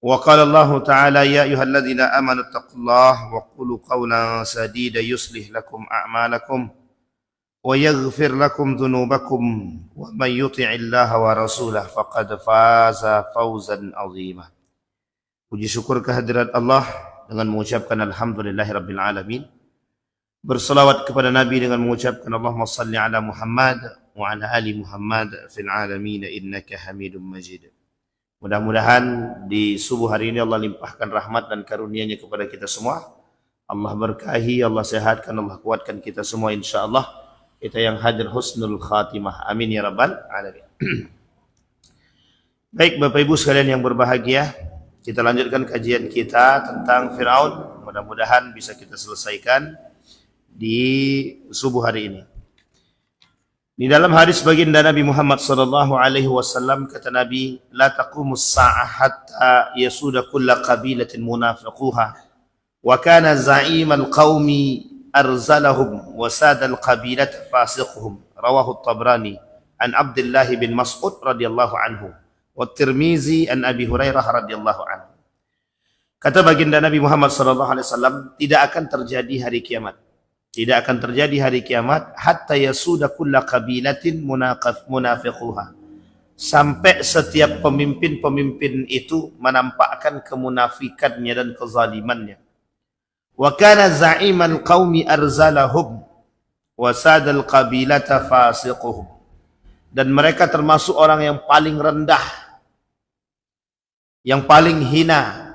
وقال الله تعالى يا أيها الذين آمنوا اتقوا الله وقولوا قولا سديدا يصلح لكم أعمالكم ويغفر لكم ذنوبكم ومن يطع الله ورسوله فقد فاز فوزا عظيما. Puji syukur kehadirat Allah dengan mengucapkan alhamdulillahirabbil alamin. Berselawat kepada Nabi dengan mengucapkan Allahumma salli ala Muhammad wa ala ali Muhammad fil alamin innaka Hamidum Majid. Mudah-mudahan di subuh hari ini Allah limpahkan rahmat dan karunia-Nya kepada kita semua. Allah berkahi, Allah sehatkan, Allah kuatkan kita semua insyaallah. Kita yang hadir husnul khatimah. Amin ya rabbal alamin. Baik Bapak Ibu sekalian yang berbahagia, kita lanjutkan kajian kita tentang Fir'aun. Mudah-mudahan bisa kita selesaikan di subuh hari ini. Di dalam hadis baginda Nabi Muhammad sallallahu alaihi wasallam kata Nabi, la taqumus sa'ah hatta yasuda kullu qabilatin munafiquha wa kana za'imal qaumi arzalahum wa sadal qabilat fasiquhum. Rawahu at-Tabrani an Abdullah bin Mas'ud radhiyallahu anhu wa Tirmizi an Abi Hurairah radhiyallahu anhu. Kata baginda Nabi Muhammad sallallahu alaihi wasallam, tidak akan terjadi hari kiamat. Tidak akan terjadi hari kiamat hatta yasuda kulla qabilatin munafiquha. Sampai setiap pemimpin-pemimpin itu menampakkan kemunafikannya dan kezalimannya. Wa kana za'iman qaumi arzalahum wa sadal qabilata fasiquhum. Dan mereka termasuk orang yang paling rendah, yang paling hina.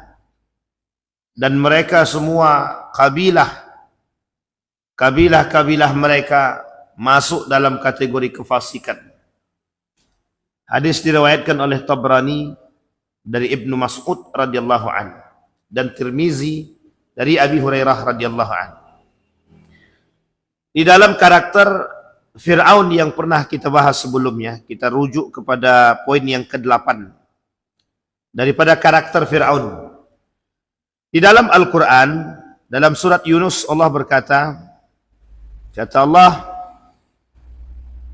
Dan mereka semua kabilah mereka masuk dalam kategori kefasikan. Hadis diriwayatkan oleh Tabrani dari Ibnu Mas'ud radhiyallahu anhu dan Tirmizi dari Abi Hurairah radhiyallahu anhu. Di dalam karakter Fir'aun yang pernah kita bahas sebelumnya, kita rujuk kepada poin yang ke-8 daripada karakter Fir'aun. Di dalam Al-Quran, dalam surat Yunus, Allah berkata, kata Allah,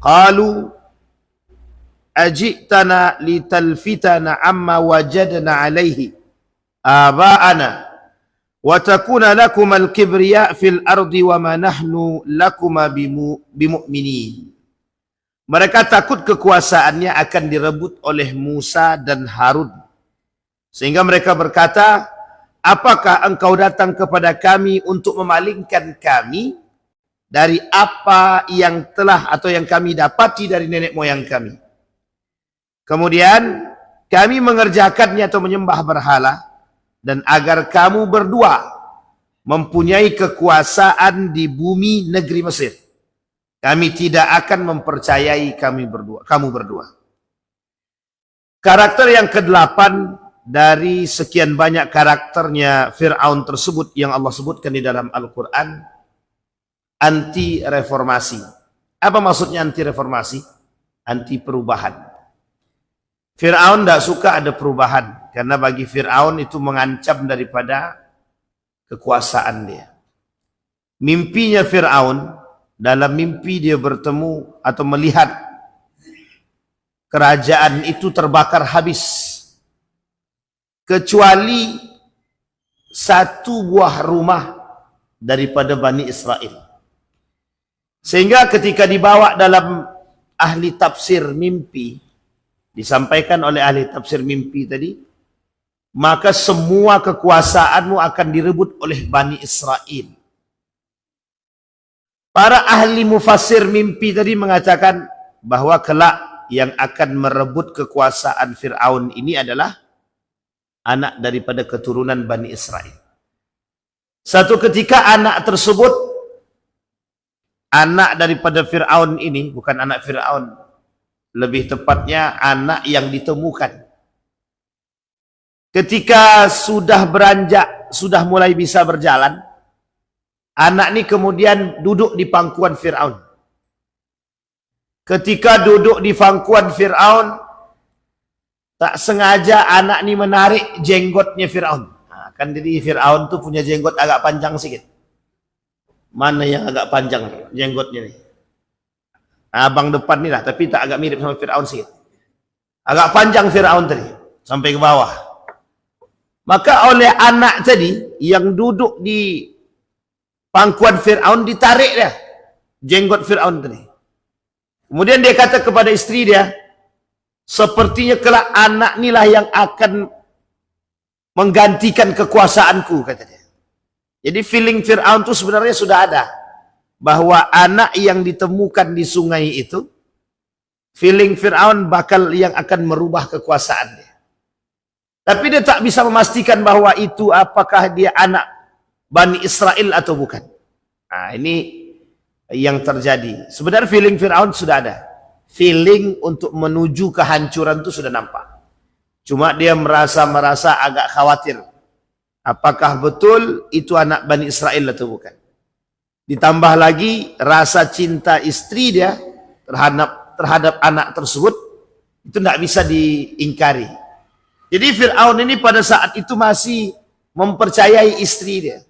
qalu ajitana litalfitana amma wajadna alaihi aba'ana wa takuna lakum al-kibriya fil ardi wa ma nahnu lakuma bimu'minin. Mereka takut kekuasaannya akan direbut oleh Musa dan Harun. Sehingga mereka berkata, apakah engkau datang kepada kami untuk memalingkan kami dari apa yang telah atau yang kami dapati dari nenek moyang kami. Kemudian kami mengerjakannya atau menyembah berhala, dan agar kamu berdua mempunyai kekuasaan di bumi negeri Mesir. Kami tidak akan mempercayai kamu berdua. Karakter yang ke-8 dari sekian banyak karakternya Fir'aun tersebut yang Allah sebutkan di dalam Al-Quran, anti reformasi. Apa maksudnya anti reformasi? Anti perubahan. Fir'aun tidak suka ada perubahan, karena bagi Fir'aun itu mengancam daripada kekuasaan dia. Mimpinya Fir'aun, dalam mimpi dia bertemu atau melihat kerajaan itu terbakar habis, kecuali satu buah rumah daripada Bani Israel. Sehingga ketika dibawa dalam ahli tafsir mimpi, disampaikan oleh ahli tafsir mimpi tadi, maka semua kekuasaanmu akan direbut oleh Bani Israel. Para ahli mufassir mimpi tadi mengatakan bahwa kelak yang akan merebut kekuasaan Fir'aun ini adalah anak daripada keturunan Bani Israel. Satu ketika anak tersebut, anak daripada Fir'aun ini, bukan anak Fir'aun, lebih tepatnya anak yang ditemukan. Ketika sudah beranjak, sudah mulai bisa berjalan, anak ini kemudian duduk di pangkuan Fir'aun. Ketika duduk di pangkuan Fir'aun, tak sengaja anak ini menarik jenggotnya Fir'aun. Nah, kan jadi Fir'aun tuh punya jenggot agak panjang sedikit. Mana yang agak panjang jenggotnya nih? Abang depan nih lah, tapi tak agak mirip sama Fir'aun sedikit. Agak panjang Fir'aun tadi, sampai ke bawah. Maka oleh anak tadi yang duduk di pangkuan Fir'aun ditarik dia jenggot Fir'aun tadi. Kemudian dia kata kepada istri dia, sepertinya kelak anak inilah yang akan menggantikan kekuasaanku, kata dia. Jadi feeling Fir'aun itu sebenarnya sudah ada, bahwa anak yang ditemukan di sungai itu, feeling Fir'aun bakal yang akan merubah kekuasaan dia. Tapi dia tak bisa memastikan bahwa itu apakah dia anak Bani Israel atau bukan. Nah, ini yang terjadi. Sebenarnya feeling Fir'aun sudah ada. Feeling untuk menuju kehancuran itu sudah nampak. Cuma dia merasa agak khawatir. Apakah betul itu anak Bani Israel atau bukan. Ditambah lagi rasa cinta istri dia terhadap anak tersebut itu tidak bisa diingkari. Jadi Fir'aun ini pada saat itu masih mempercayai istri dia.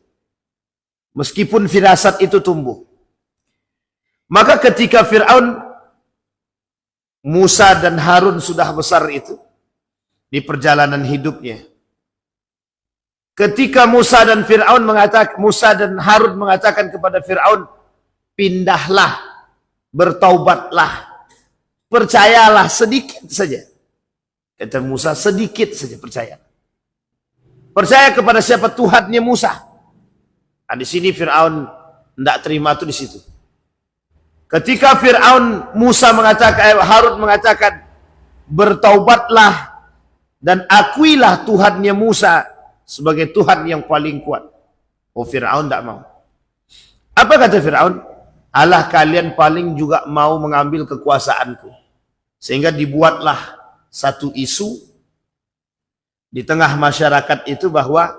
Meskipun firasat itu tumbuh. Maka ketika Fir'aun, Musa dan Harun sudah besar itu, di perjalanan hidupnya. Ketika Musa dan Harun mengatakan kepada Fir'aun, pindahlah, bertaubatlah, percayalah sedikit saja. Kata Musa, sedikit saja percaya. Percaya kepada siapa? Tuhannya Musa. Nah, di sini Fir'aun tidak terima itu di situ. Ketika Harun mengatakan, bertaubatlah dan akuilah Tuhannya Musa sebagai Tuhan yang paling kuat. Oh, Fir'aun tidak mau. Apa kata Fir'aun? Alah, kalian paling juga mau mengambil kekuasaanku. Sehingga dibuatlah satu isu di tengah masyarakat itu bahwa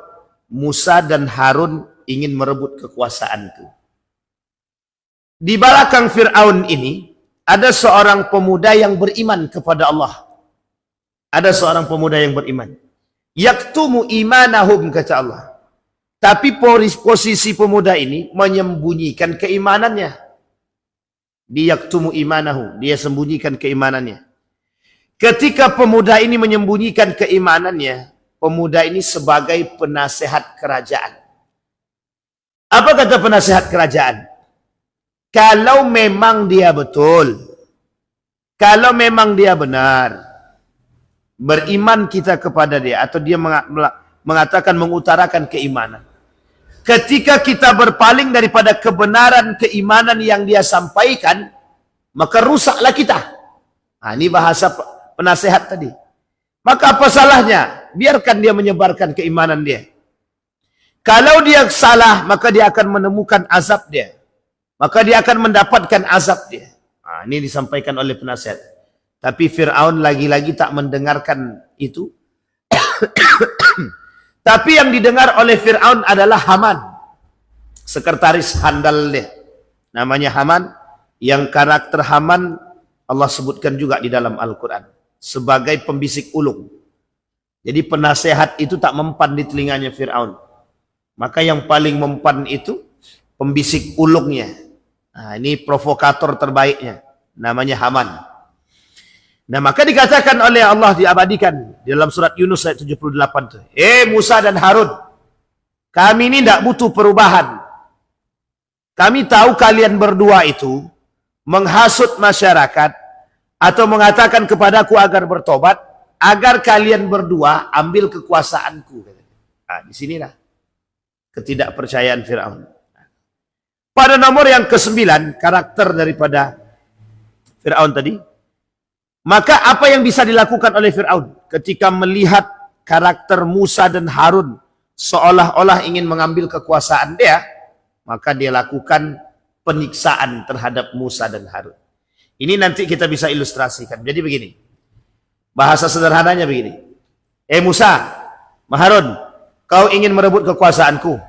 Musa dan Harun ingin merebut kekuasaanku. Di belakang Fir'aun ini ada seorang pemuda yang beriman kepada Allah. Ada seorang pemuda yang beriman. Yaktumu imanahum, kata Allah. Tapi posisi pemuda ini menyembunyikan keimanannya. Yaktumu imanahu, dia sembunyikan keimanannya. Ketika pemuda ini menyembunyikan keimanannya, pemuda ini sebagai penasehat kerajaan. Apa kata penasehat kerajaan? Kalau memang dia betul, kalau memang dia benar, beriman kita kepada dia, atau dia mengatakan, mengutarakan keimanan. Ketika kita berpaling daripada kebenaran keimanan yang dia sampaikan, maka rusaklah kita. Nah, ini bahasa penasehat tadi. Maka apa salahnya? Biarkan dia menyebarkan keimanan dia. Kalau dia salah, maka dia akan menemukan azab dia. Maka dia akan mendapatkan azab dia. Nah, ini disampaikan oleh penasehat. Tapi Fir'aun lagi-lagi tak mendengarkan itu. Tapi yang didengar oleh Fir'aun adalah Haman. Sekretaris handal dia. Namanya Haman. Yang karakter Haman Allah sebutkan juga di dalam Al-Quran. Sebagai pembisik ulung. Jadi penasehat itu tak mempan di telinganya Fir'aun. Maka yang paling mempan itu pembisik ulungnya. Nah, ini provokator terbaiknya. Namanya Haman. Nah, maka dikatakan oleh Allah, diabadikan di dalam surat Yunus ayat 78. Musa dan Harun, kami ini tidak butuh perubahan. Kami tahu kalian berdua itu menghasut masyarakat atau mengatakan kepadaku agar bertobat, agar kalian berdua ambil kekuasaanku. Nah, disinilah ketidakpercayaan Fir'aun. Pada nomor yang ke-9, karakter daripada Fir'aun tadi, maka apa yang bisa dilakukan oleh Fir'aun ketika melihat karakter Musa dan Harun seolah-olah ingin mengambil kekuasaan dia, maka dia lakukan penyiksaan terhadap Musa dan Harun. Ini nanti kita bisa ilustrasikan. Jadi begini, bahasa sederhananya begini. Musa, Harun, kau ingin merebut kekuasaanku.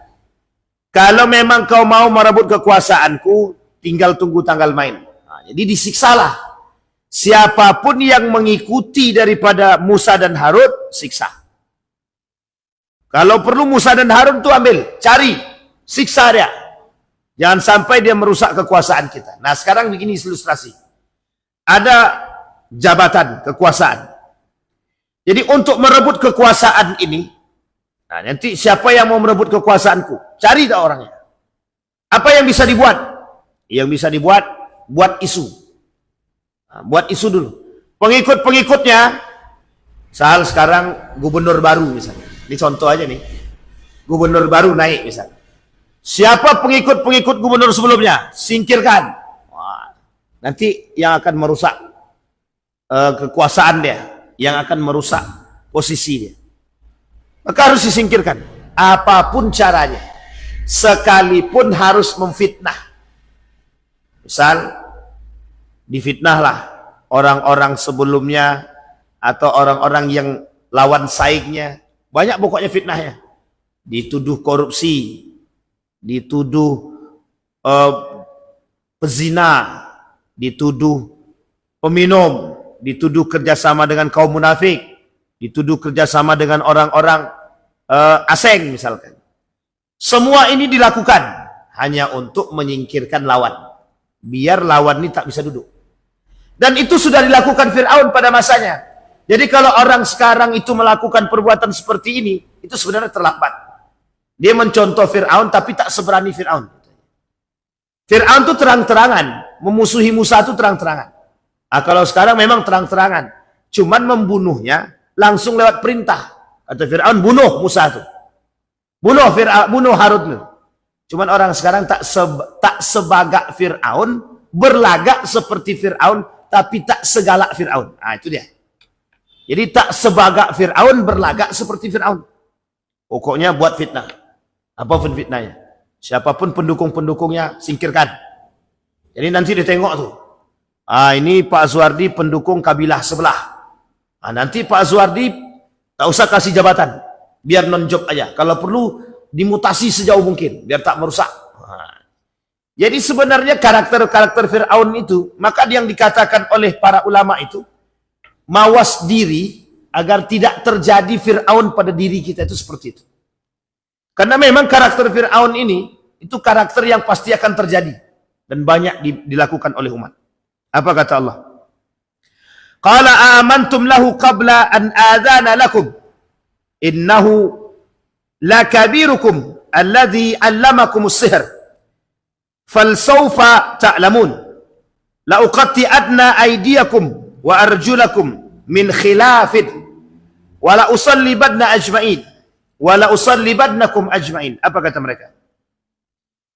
Kalau memang kau mau merebut kekuasaanku, tinggal tunggu tanggal main. Nah, jadi disiksalah. Siapapun yang mengikuti daripada Musa dan Harun, siksa. Kalau perlu Musa dan Harun itu ambil, cari, siksa dia. Jangan sampai dia merusak kekuasaan kita. Nah, sekarang begini ilustrasi. Ada jabatan, kekuasaan. Jadi untuk merebut kekuasaan ini, Nah, nanti siapa yang mau merebut kekuasaanku? Cari tak orangnya. Apa yang bisa dibuat? Yang bisa dibuat, buat isu. Nah, buat isu dulu. Pengikut-pengikutnya, misal sekarang gubernur baru misalnya. Ini contoh aja nih. Gubernur baru naik misalnya. Siapa pengikut-pengikut gubernur sebelumnya? Singkirkan. Wah, nanti yang akan merusak kekuasaan dia, yang akan merusak posisi dia. Maka harus disingkirkan. Apapun caranya. Sekalipun harus memfitnah. Misal, difitnahlah orang-orang sebelumnya atau orang-orang yang lawan saingnya. Banyak pokoknya fitnahnya. Dituduh korupsi, dituduh pezina, dituduh peminum, dituduh kerjasama dengan kaum munafik, dituduh kerjasama dengan orang-orang asing misalkan. Semua ini dilakukan hanya untuk menyingkirkan lawan. Biar lawan ini tak bisa duduk. Dan itu sudah dilakukan Fir'aun pada masanya. Jadi kalau orang sekarang itu melakukan perbuatan seperti ini, itu sebenarnya terlambat. Dia mencontoh Fir'aun tapi tak seberani Fir'aun. Fir'aun itu terang-terangan. Memusuhi Musa itu terang-terangan. Nah, kalau sekarang memang terang-terangan. Cuman membunuhnya langsung lewat perintah. Kata Fir'aun, bunuh Musa itu. Bunuh Harun itu. Cuman orang sekarang tak sebagak Fir'aun, berlagak seperti Fir'aun, tapi tak segalak Fir'aun. Nah, itu dia. Jadi tak sebagak Fir'aun, berlagak seperti Fir'aun. Pokoknya buat fitnah. Apapun fitnahnya. Siapapun pendukung-pendukungnya, singkirkan. Jadi nanti ditengok tuh. Ini Pak Zuardi pendukung kabilah sebelah. Nanti Pak Zuardi tak usah kasih jabatan. Biar non-job aja. Kalau perlu dimutasi sejauh mungkin. Biar tak merusak. Jadi sebenarnya karakter-karakter Fir'aun itu, maka yang dikatakan oleh para ulama itu, mawas diri agar tidak terjadi Fir'aun pada diri kita itu seperti itu. Karena memang karakter Fir'aun ini, itu karakter yang pasti akan terjadi. Dan banyak dilakukan oleh umat. Apa kata Allah? Qala amantum lahu qabla an adhana lakum. Innahu lakabirukum alladhi allamakumus sihr. Falsawfa ta'lamun. La'uqatti'adna aydiyakum wa arjulakum min khilafin. Wa la'usallibadna ajma'in. Wa la'usallibadnakum ajma'in. Apa kata mereka?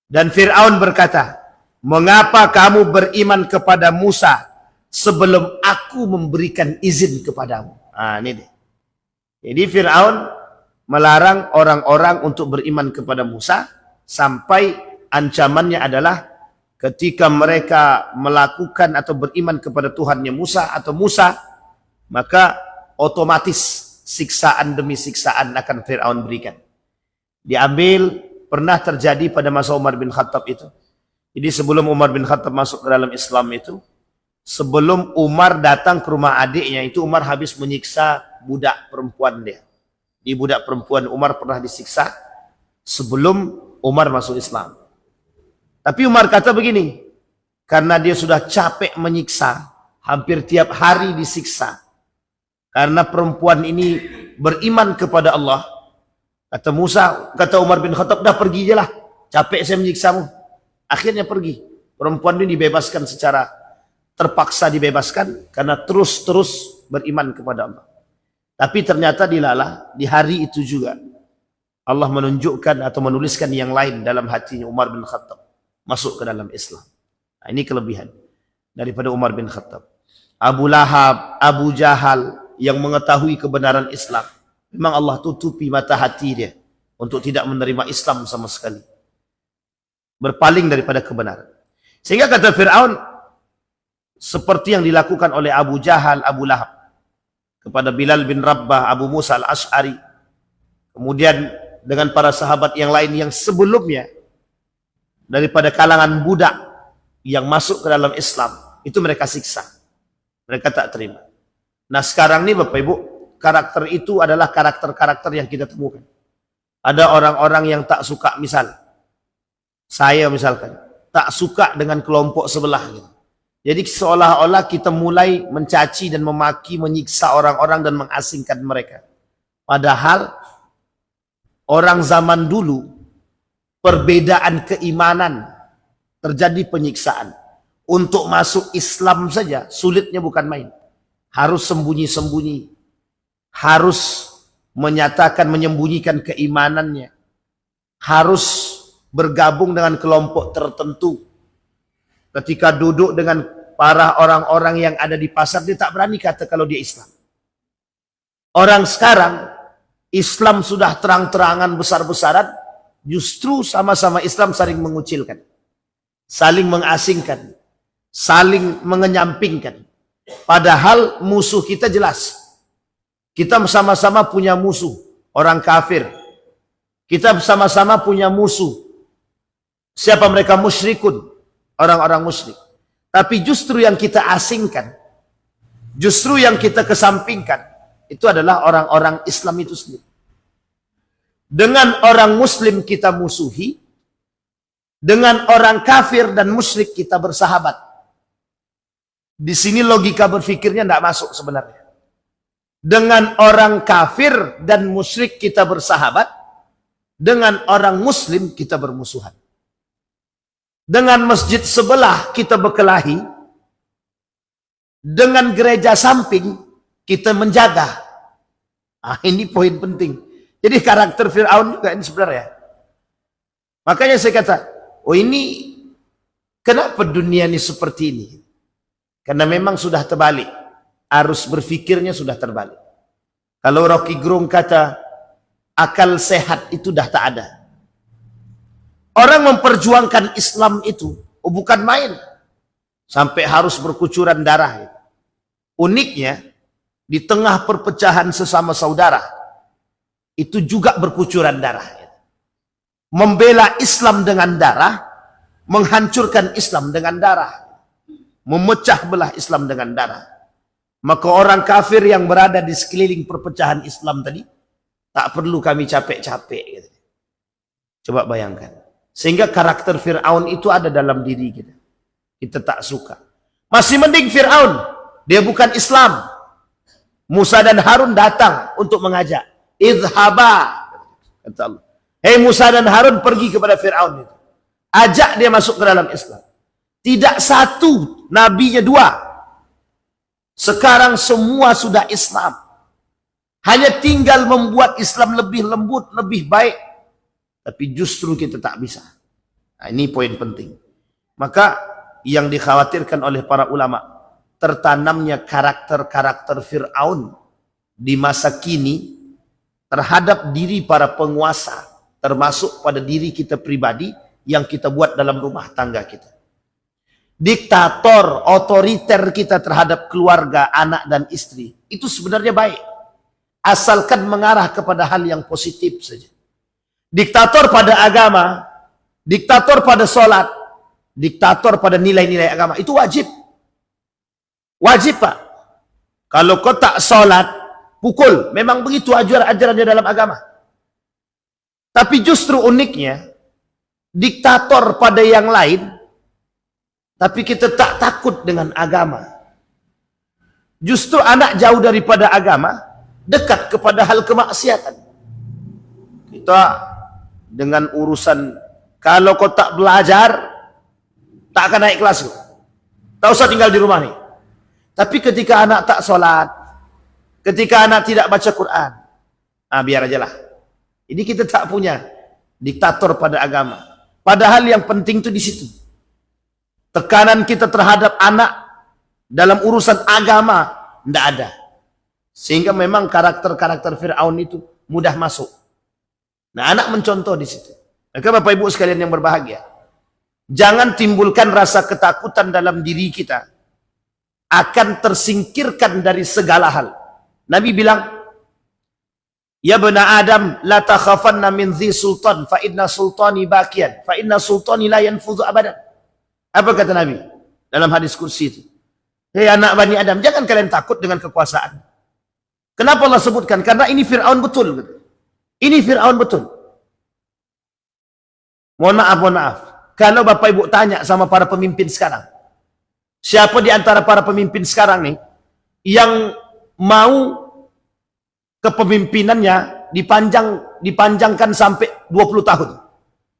Dan Fir'aun berkata, mengapa kamu beriman kepada Musa sebelum aku memberikan izin kepadamu? Ini deh. Jadi Fir'aun melarang orang-orang untuk beriman kepada Musa sampai ancamannya adalah ketika mereka melakukan atau beriman kepada Tuhannya Musa atau Musa, maka otomatis siksaan demi siksaan akan Fir'aun berikan. Diambil, pernah terjadi pada masa Umar bin Khattab itu. Jadi sebelum Umar bin Khattab masuk ke dalam Islam itu, sebelum Umar datang ke rumah adiknya itu, Umar habis menyiksa budak perempuan dia. Di budak perempuan Umar pernah disiksa sebelum Umar masuk Islam. Tapi Umar kata begini, karena dia sudah capek menyiksa, hampir tiap hari disiksa. Karena perempuan ini beriman kepada Allah. Kata Umar bin Khattab, dah pergi je lah. Capek saya menyiksamu. Akhirnya pergi. Perempuan ini dibebaskan secara terpaksa dibebaskan karena terus-terus beriman kepada Allah. Tapi ternyata dilalah di hari itu juga Allah menunjukkan atau menuliskan yang lain dalam hatinya Umar bin Khattab masuk ke dalam Islam. Nah, ini kelebihan daripada Umar bin Khattab. Abu Lahab, Abu Jahal yang mengetahui kebenaran Islam, memang Allah tutupi mata hati dia untuk tidak menerima Islam sama sekali. Berpaling daripada kebenaran. Sehingga kata Fir'aun, seperti yang dilakukan oleh Abu Jahal, Abu Lahab kepada Bilal bin Rabbah, Abu Musa al-Ash'ari, kemudian dengan para sahabat yang lain yang sebelumnya daripada kalangan budak yang masuk ke dalam Islam, itu mereka siksa. Mereka tak terima. Nah sekarang ini Bapak Ibu, karakter itu adalah karakter-karakter yang kita temukan. Ada orang-orang yang tak suka, misal saya misalkan tak suka dengan kelompok sebelah gitu. Jadi seolah-olah kita mulai mencaci dan memaki, menyiksa orang-orang dan mengasingkan mereka. Padahal orang zaman dulu, perbedaan keimanan, terjadi penyiksaan. Untuk masuk Islam saja, sulitnya bukan main. Harus sembunyi-sembunyi. Harus menyatakan, menyembunyikan keimanannya. Harus bergabung dengan kelompok tertentu. Ketika duduk dengan para orang-orang yang ada di pasar, dia tak berani kata kalau dia Islam. Orang sekarang, Islam sudah terang-terangan besar-besaran, justru sama-sama Islam saling mengucilkan, saling mengasingkan, saling mengenyampingkan. Padahal musuh kita jelas. Kita sama-sama punya musuh, orang kafir. Kita sama-sama punya musuh. Siapa mereka? Musyrikun, orang-orang musyrik. Tapi justru yang kita asingkan, justru yang kita kesampingkan, itu adalah orang-orang Islam itu sendiri. Dengan orang Muslim kita musuhi, dengan orang kafir dan musyrik kita bersahabat. Di sini logika berfikirnya tidak masuk sebenarnya. Dengan orang kafir dan musyrik kita bersahabat, dengan orang Muslim kita bermusuhan. Dengan masjid sebelah kita berkelahi, dengan gereja samping kita menjaga. Ini poin penting. Jadi karakter Fir'aun juga ini sebenarnya. Makanya saya kata, oh ini kenapa dunia ini seperti ini? Karena memang sudah terbalik. Arus berfikirnya sudah terbalik. Kalau Rocky Gerung kata, akal sehat itu dah tak ada. Orang memperjuangkan Islam itu bukan main. Sampai harus berkucuran darah. Uniknya, di tengah perpecahan sesama saudara, itu juga berkucuran darah. Membela Islam dengan darah, menghancurkan Islam dengan darah. Memecah belah Islam dengan darah. Maka orang kafir yang berada di sekeliling perpecahan Islam tadi, tak perlu kami capek-capek. Coba bayangkan. Sehingga karakter Fir'aun itu ada dalam diri kita. Kita tak suka. Masih mending Fir'aun. Dia bukan Islam. Musa dan Harun datang untuk mengajak. Idhaba. Kata Allah. Hei Musa dan Harun, pergi kepada Fir'aun itu. Ajak dia masuk ke dalam Islam. Tidak satu, nabinya dua. Sekarang semua sudah Islam. Hanya tinggal membuat Islam lebih lembut, lebih baik. Tapi justru kita tak bisa. Nah, ini poin penting. Maka yang dikhawatirkan oleh para ulama, tertanamnya karakter-karakter Fir'aun di masa kini terhadap diri para penguasa, termasuk pada diri kita pribadi yang kita buat dalam rumah tangga kita. Diktator, otoriter kita terhadap keluarga, anak dan istri, itu sebenarnya baik. Asalkan mengarah kepada hal yang positif saja. Diktator pada agama, diktator pada sholat, diktator pada nilai-nilai agama, itu wajib. Wajib Pak. Kalau kau tak sholat, pukul. Memang begitu ajarannya dalam agama. Tapi justru uniknya, diktator pada yang lain, tapi kita tak takut dengan agama. Justru anak jauh daripada agama, dekat kepada hal kemaksiatan. Kita dengan urusan, kalau kau tak belajar, tak akan naik kelas. Tak usah tinggal di rumah nih. Tapi ketika anak tak sholat, ketika anak tidak baca Quran, biar aja lah. Ini kita tak punya diktator pada agama. Padahal yang penting itu di situ. Tekanan kita terhadap anak dalam urusan agama tidak ada. Sehingga memang karakter-karakter Fir'aun itu mudah masuk. Nah, anak mencontoh di situ. Maka Bapak Ibu sekalian yang berbahagia, jangan timbulkan rasa ketakutan dalam diri kita akan tersingkirkan dari segala hal. Nabi bilang, ya bena Adam, la takhafanna min dhi sultan, fa inna sultani bakian, fa inna sultani la yanfudhu abadan. Apa kata Nabi dalam hadis kursi itu? Hei anak Bani Adam, jangan kalian takut dengan kekuasaan. Kenapa Allah sebutkan? Karena ini Fir'aun betul. Ini Fir'aun betul. Mohon maaf. Kalau Bapak Ibu tanya sama para pemimpin sekarang, siapa di antara para pemimpin sekarang nih yang mau kepemimpinannya dipanjang dipanjangkan sampai 20 tahun.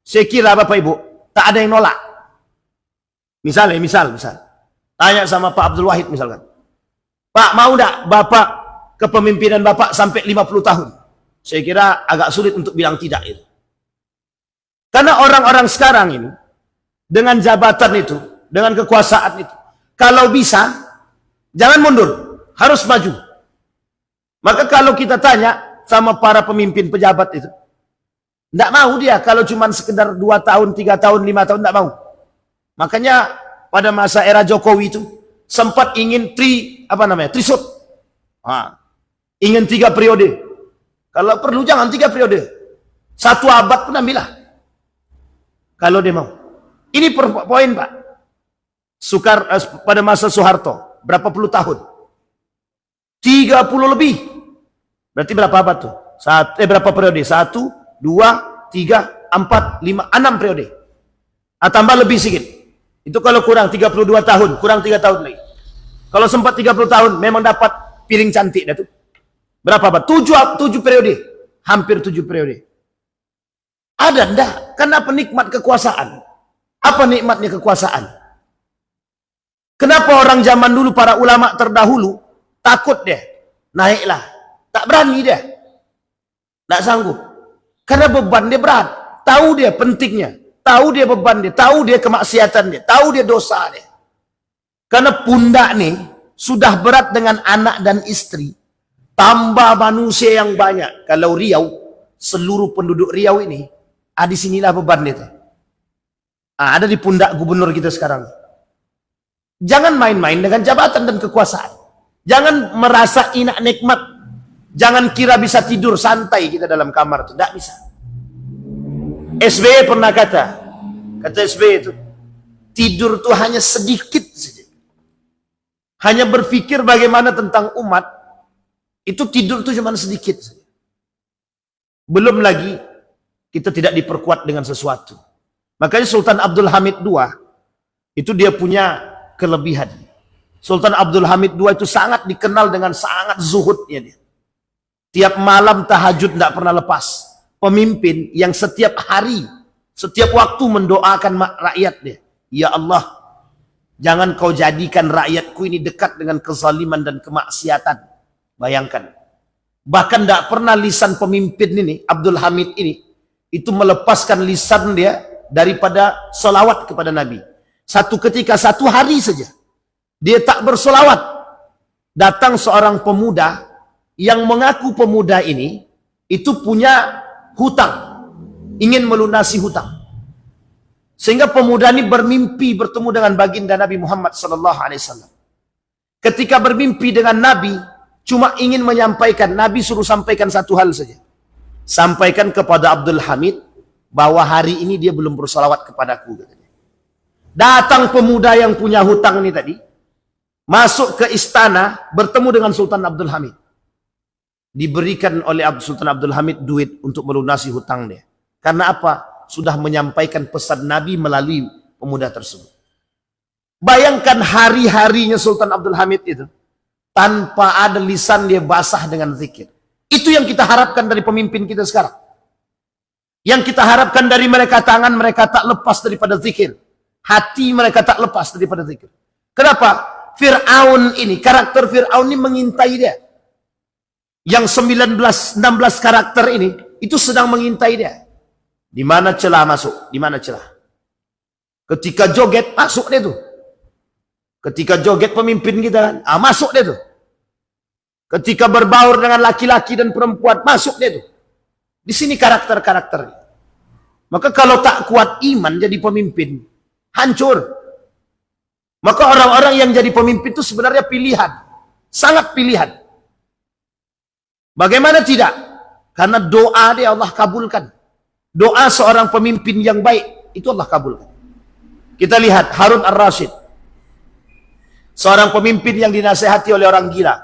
Saya kira Bapak Ibu, tak ada yang nolak. Misal. Tanya sama Pak Abdul Wahid misalkan. Pak, mau enggak Bapak kepemimpinan Bapak sampai 50 tahun? Saya kira agak sulit untuk bilang tidak itu. Karena orang-orang sekarang ini, dengan jabatan itu, dengan kekuasaan itu, kalau bisa, jangan mundur, harus maju. Maka kalau kita tanya sama para pemimpin pejabat itu, tidak mau dia kalau cuma sekedar 2 tahun, 3 tahun, 5 tahun, tidak mau. Makanya pada masa era Jokowi itu sempat ingin trisut. Ingin 3 periode. Kalau perlu jangan 3 periode. 1 abad pun ambillah. Kalau dia mau. Ini poin Pak. Pada masa Soeharto berapa puluh tahun? 30 lebih. Berarti berapa abad tuh? Berapa periode? 1, 2, 3, 4, 5, 6 periode. Tambah lebih sedikit. Itu kalau kurang 32 tahun, kurang 3 tahun lagi. Kalau sempat 30 tahun, memang dapat piring cantik dah tuh. Berapa abad? 7 periode. Hampir 7 periode. Ada enggak? Karena penikmat kekuasaan. Apa nikmatnya kekuasaan? Kenapa orang zaman dulu, para ulama terdahulu, takut dia? Naiklah. Tak berani dia. Tak sanggup. Karena beban dia berat. Tahu dia pentingnya. Tahu dia beban dia. Tahu dia kemaksiatan dia. Tahu dia dosa dia. Karena pundak nih sudah berat dengan anak dan istri. Tambah manusia yang banyak. Kalau Riau, seluruh penduduk Riau ini, di sinilah beban dia. Ada di pundak gubernur kita sekarang. Jangan main-main dengan jabatan dan kekuasaan. Jangan merasa enak nikmat. Jangan kira bisa tidur santai kita dalam kamar itu. Tidak bisa. SBY pernah kata SBY itu, tidur itu hanya sedikit saja. Hanya berpikir bagaimana tentang umat, itu tidur itu cuma sedikit saja. Belum lagi kita tidak diperkuat dengan sesuatu. Makanya Sultan Abdul Hamid II itu dia punya kelebihan. Sultan Abdul Hamid II itu sangat dikenal dengan sangat zuhudnya dia. Tiap malam tahajud tidak pernah lepas. Pemimpin yang setiap hari, setiap waktu mendoakan rakyat dia. Ya Allah, jangan kau jadikan rakyatku ini dekat dengan kezaliman dan kemaksiatan. Bayangkan. Bahkan tidak pernah lisan pemimpin ini, Abdul Hamid ini, itu melepaskan lisan dia daripada solawat kepada Nabi. Satu ketika, satu hari saja, dia tak bersolawat. Datang seorang pemuda yang mengaku pemuda ini, itu punya hutang, ingin melunasi hutang. Sehingga pemuda ini bermimpi bertemu dengan baginda Nabi Muhammad SAW. Ketika bermimpi dengan Nabi, cuma ingin menyampaikan, Nabi suruh sampaikan satu hal saja. Sampaikan kepada Abdul Hamid, bahwa hari ini dia belum bersolawat kepadaku. Datang pemuda yang punya hutang ini tadi, masuk ke istana, bertemu dengan Sultan Abdul Hamid. Diberikan oleh Sultan Abdul Hamid duit untuk melunasi hutang dia. Karena apa? Sudah menyampaikan pesan Nabi melalui pemuda tersebut. Bayangkan hari-harinya Sultan Abdul Hamid itu, tanpa ada lisan dia basah dengan zikir. Itu yang kita harapkan dari pemimpin kita sekarang. Yang kita harapkan dari mereka, tangan mereka tak lepas daripada zikir. Hati mereka tak lepas daripada zikir. Kenapa? Fir'aun ini, karakter Fir'aun ini mengintai dia. Yang 19-16 karakter ini, itu sedang mengintai dia. Di mana celah masuk? Di mana celah? Ketika joget, masuk dia tuh. Ketika joget pemimpin kita kan, masuk dia tuh. Ketika berbaur dengan laki-laki dan perempuan, masuk dia tuh. Di sini karakter-karakternya. Maka kalau tak kuat iman jadi pemimpin, hancur. Maka orang-orang yang jadi pemimpin itu sebenarnya pilihan. Sangat pilihan. Bagaimana tidak? Karena doa dia Allah kabulkan. Doa seorang pemimpin yang baik, itu Allah kabulkan. Kita lihat Harun Ar-Rasyid. Seorang pemimpin yang dinasehati oleh orang gila.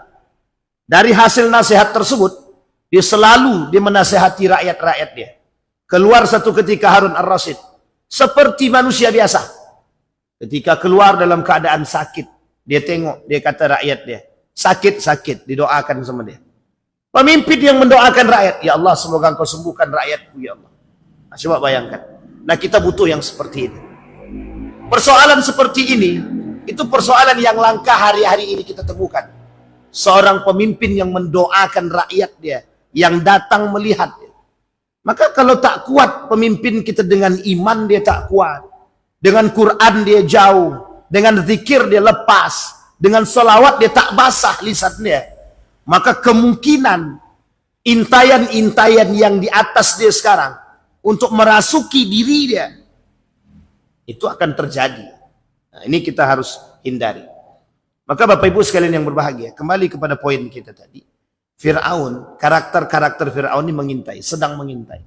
Dari hasil nasihat tersebut, dia selalu menasehati rakyat-rakyat dia. Keluar satu ketika Harun Ar-Rasyid. Seperti manusia biasa. Ketika keluar dalam keadaan sakit, dia tengok, dia kata rakyat dia, sakit-sakit, didoakan sama dia. Pemimpin yang mendoakan rakyat, ya Allah semoga engkau sembuhkan rakyatku ya Allah. Nah, coba bayangkan. Nah kita butuh yang seperti ini. Persoalan seperti ini, itu persoalan yang langka hari-hari ini kita temukan. Seorang pemimpin yang mendoakan rakyat dia, yang datang melihat dia. Maka kalau tak kuat pemimpin kita dengan iman dia tak kuat. Dengan Quran dia jauh. Dengan zikir dia lepas. Dengan selawat dia tak basah lisannya. Maka kemungkinan intayan-intayan yang di atas dia sekarang untuk merasuki diri dia itu akan terjadi. Nah, ini kita harus hindari. Maka Bapak Ibu sekalian yang berbahagia, kembali kepada poin kita tadi. Fir'aun, karakter-karakter Fir'aun ini mengintai, sedang mengintai.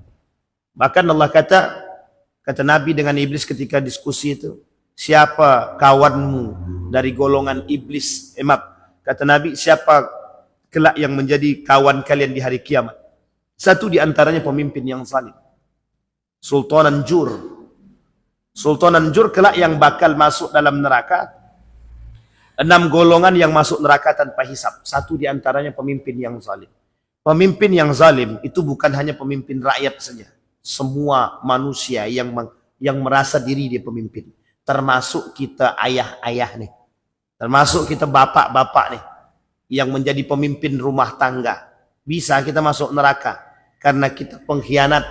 Bahkan Allah kata Nabi dengan iblis ketika diskusi itu, siapa kawanmu dari golongan iblis? Kata Nabi, siapa kelak yang menjadi kawan kalian di hari kiamat? Satu di antaranya pemimpin yang zalim. Sultanan Jur. Sultanan Jur kelak yang bakal masuk dalam neraka. 6 golongan yang masuk neraka tanpa hisab. Satu di antaranya pemimpin yang zalim. Pemimpin yang zalim itu bukan hanya pemimpin rakyat saja. Semua manusia yang merasa diri dia pemimpin. Termasuk kita ayah-ayah nih. Termasuk kita bapak-bapak nih. Yang menjadi pemimpin rumah tangga. Bisa kita masuk neraka. Karena kita pengkhianat.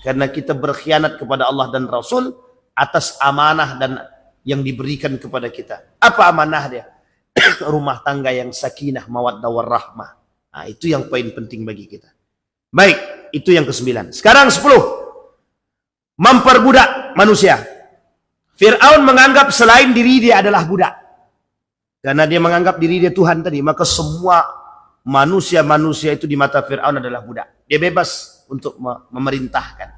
Karena kita berkhianat kepada Allah dan Rasul. Atas amanah dan yang diberikan kepada kita. Apa amanah dia? Rumah tangga yang sakinah, mawaddah warahmah. Nah, itu yang poin penting bagi kita. Baik, itu yang ke-9. Sekarang 10. Memperbudak manusia. Fir'aun menganggap selain diri dia adalah budak. Karena dia menganggap diri dia Tuhan tadi, maka semua manusia-manusia itu di mata Fir'aun adalah budak. Dia bebas untuk memerintahkan.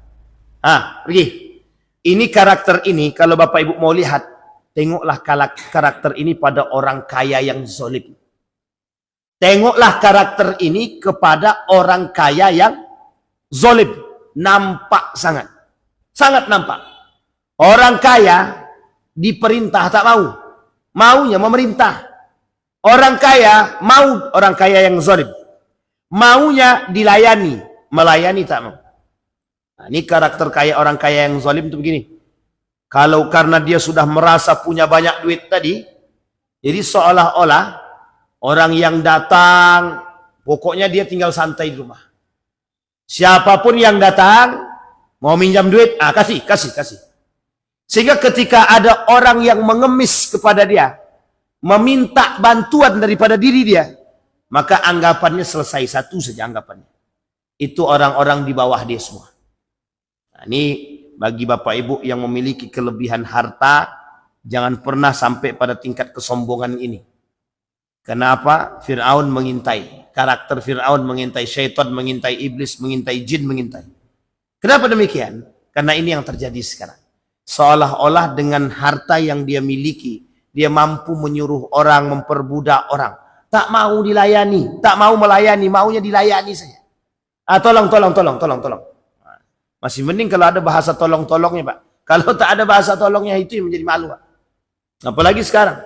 Pergi. Ini karakter ini, kalau Bapak Ibu mau lihat, tengoklah karakter ini pada orang kaya yang zalim. Tengoklah karakter ini kepada orang kaya yang zalim. Nampak sangat. Sangat nampak. Orang kaya diperintah tak mau. Maunya memerintah. Orang kaya mau, orang kaya yang zalim. Maunya dilayani, melayani tak mau. Nah, ini karakter kaya orang kaya yang zalim itu begini. Kalau karena dia sudah merasa punya banyak duit tadi, jadi seolah-olah orang yang datang, pokoknya dia tinggal santai di rumah. Siapapun yang datang, mau minjam duit, kasih. Sehingga ketika ada orang yang mengemis kepada dia, meminta bantuan daripada diri dia, maka anggapannya selesai, satu saja anggapannya. Itu orang-orang di bawah dia semua. Nah, ini bagi Bapak Ibu yang memiliki kelebihan harta, jangan pernah sampai pada tingkat kesombongan ini. Kenapa? Fir'aun mengintai. Karakter Fir'aun mengintai, syaitan mengintai, iblis mengintai, jin mengintai. Kenapa demikian? Karena ini yang terjadi sekarang. Seolah-olah dengan harta yang dia miliki, dia mampu menyuruh orang, memperbudak orang. Tak mau dilayani, tak mau melayani, maunya dilayani saja. Tolong. Masih mending kalau ada bahasa tolong-tolongnya, Pak. Kalau tak ada bahasa tolongnya, itu yang menjadi malu, Pak. Apalagi sekarang.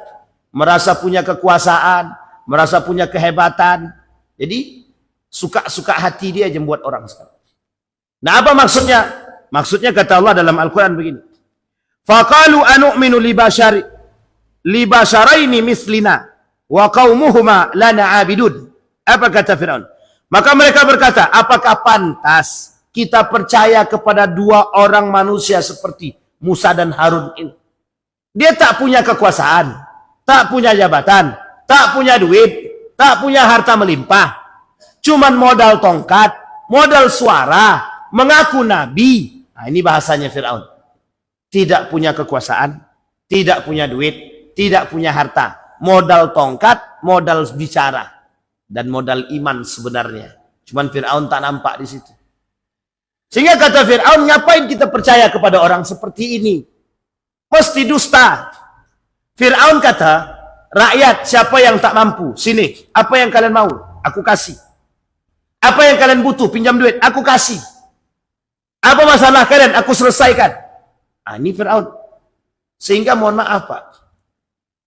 Merasa punya kekuasaan, merasa punya kehebatan. Jadi, suka-suka hati dia aja membuat orang sekarang. Nah, apa maksudnya? Maksudnya kata Allah dalam Al-Quran begini. Faqalu anu'minu libasharaini mislina wa qaumuhuma lana abidun. Apa kata Fir'aun? Maka mereka berkata, apakah pantas kita percaya kepada 2 orang manusia seperti Musa dan Harun ini? Dia tak punya kekuasaan, tak punya jabatan, tak punya duit, tak punya harta melimpah. Cuman modal tongkat, modal suara, mengaku nabi. Nah, ini bahasanya Fir'aun. Tidak punya kekuasaan, tidak punya duit, tidak punya harta. Modal tongkat, modal bicara. Dan modal iman sebenarnya. Cuman Fir'aun tak nampak di situ. Sehingga kata Fir'aun, ngapain kita percaya kepada orang seperti ini? Mesti dusta. Fir'aun kata, rakyat siapa yang tak mampu? Sini, apa yang kalian mau? Aku kasih. Apa yang kalian butuh? Pinjam duit, aku kasih. Apa masalah kalian? Aku selesaikan. Ini Fir'aun. Sehingga mohon maaf, Pak.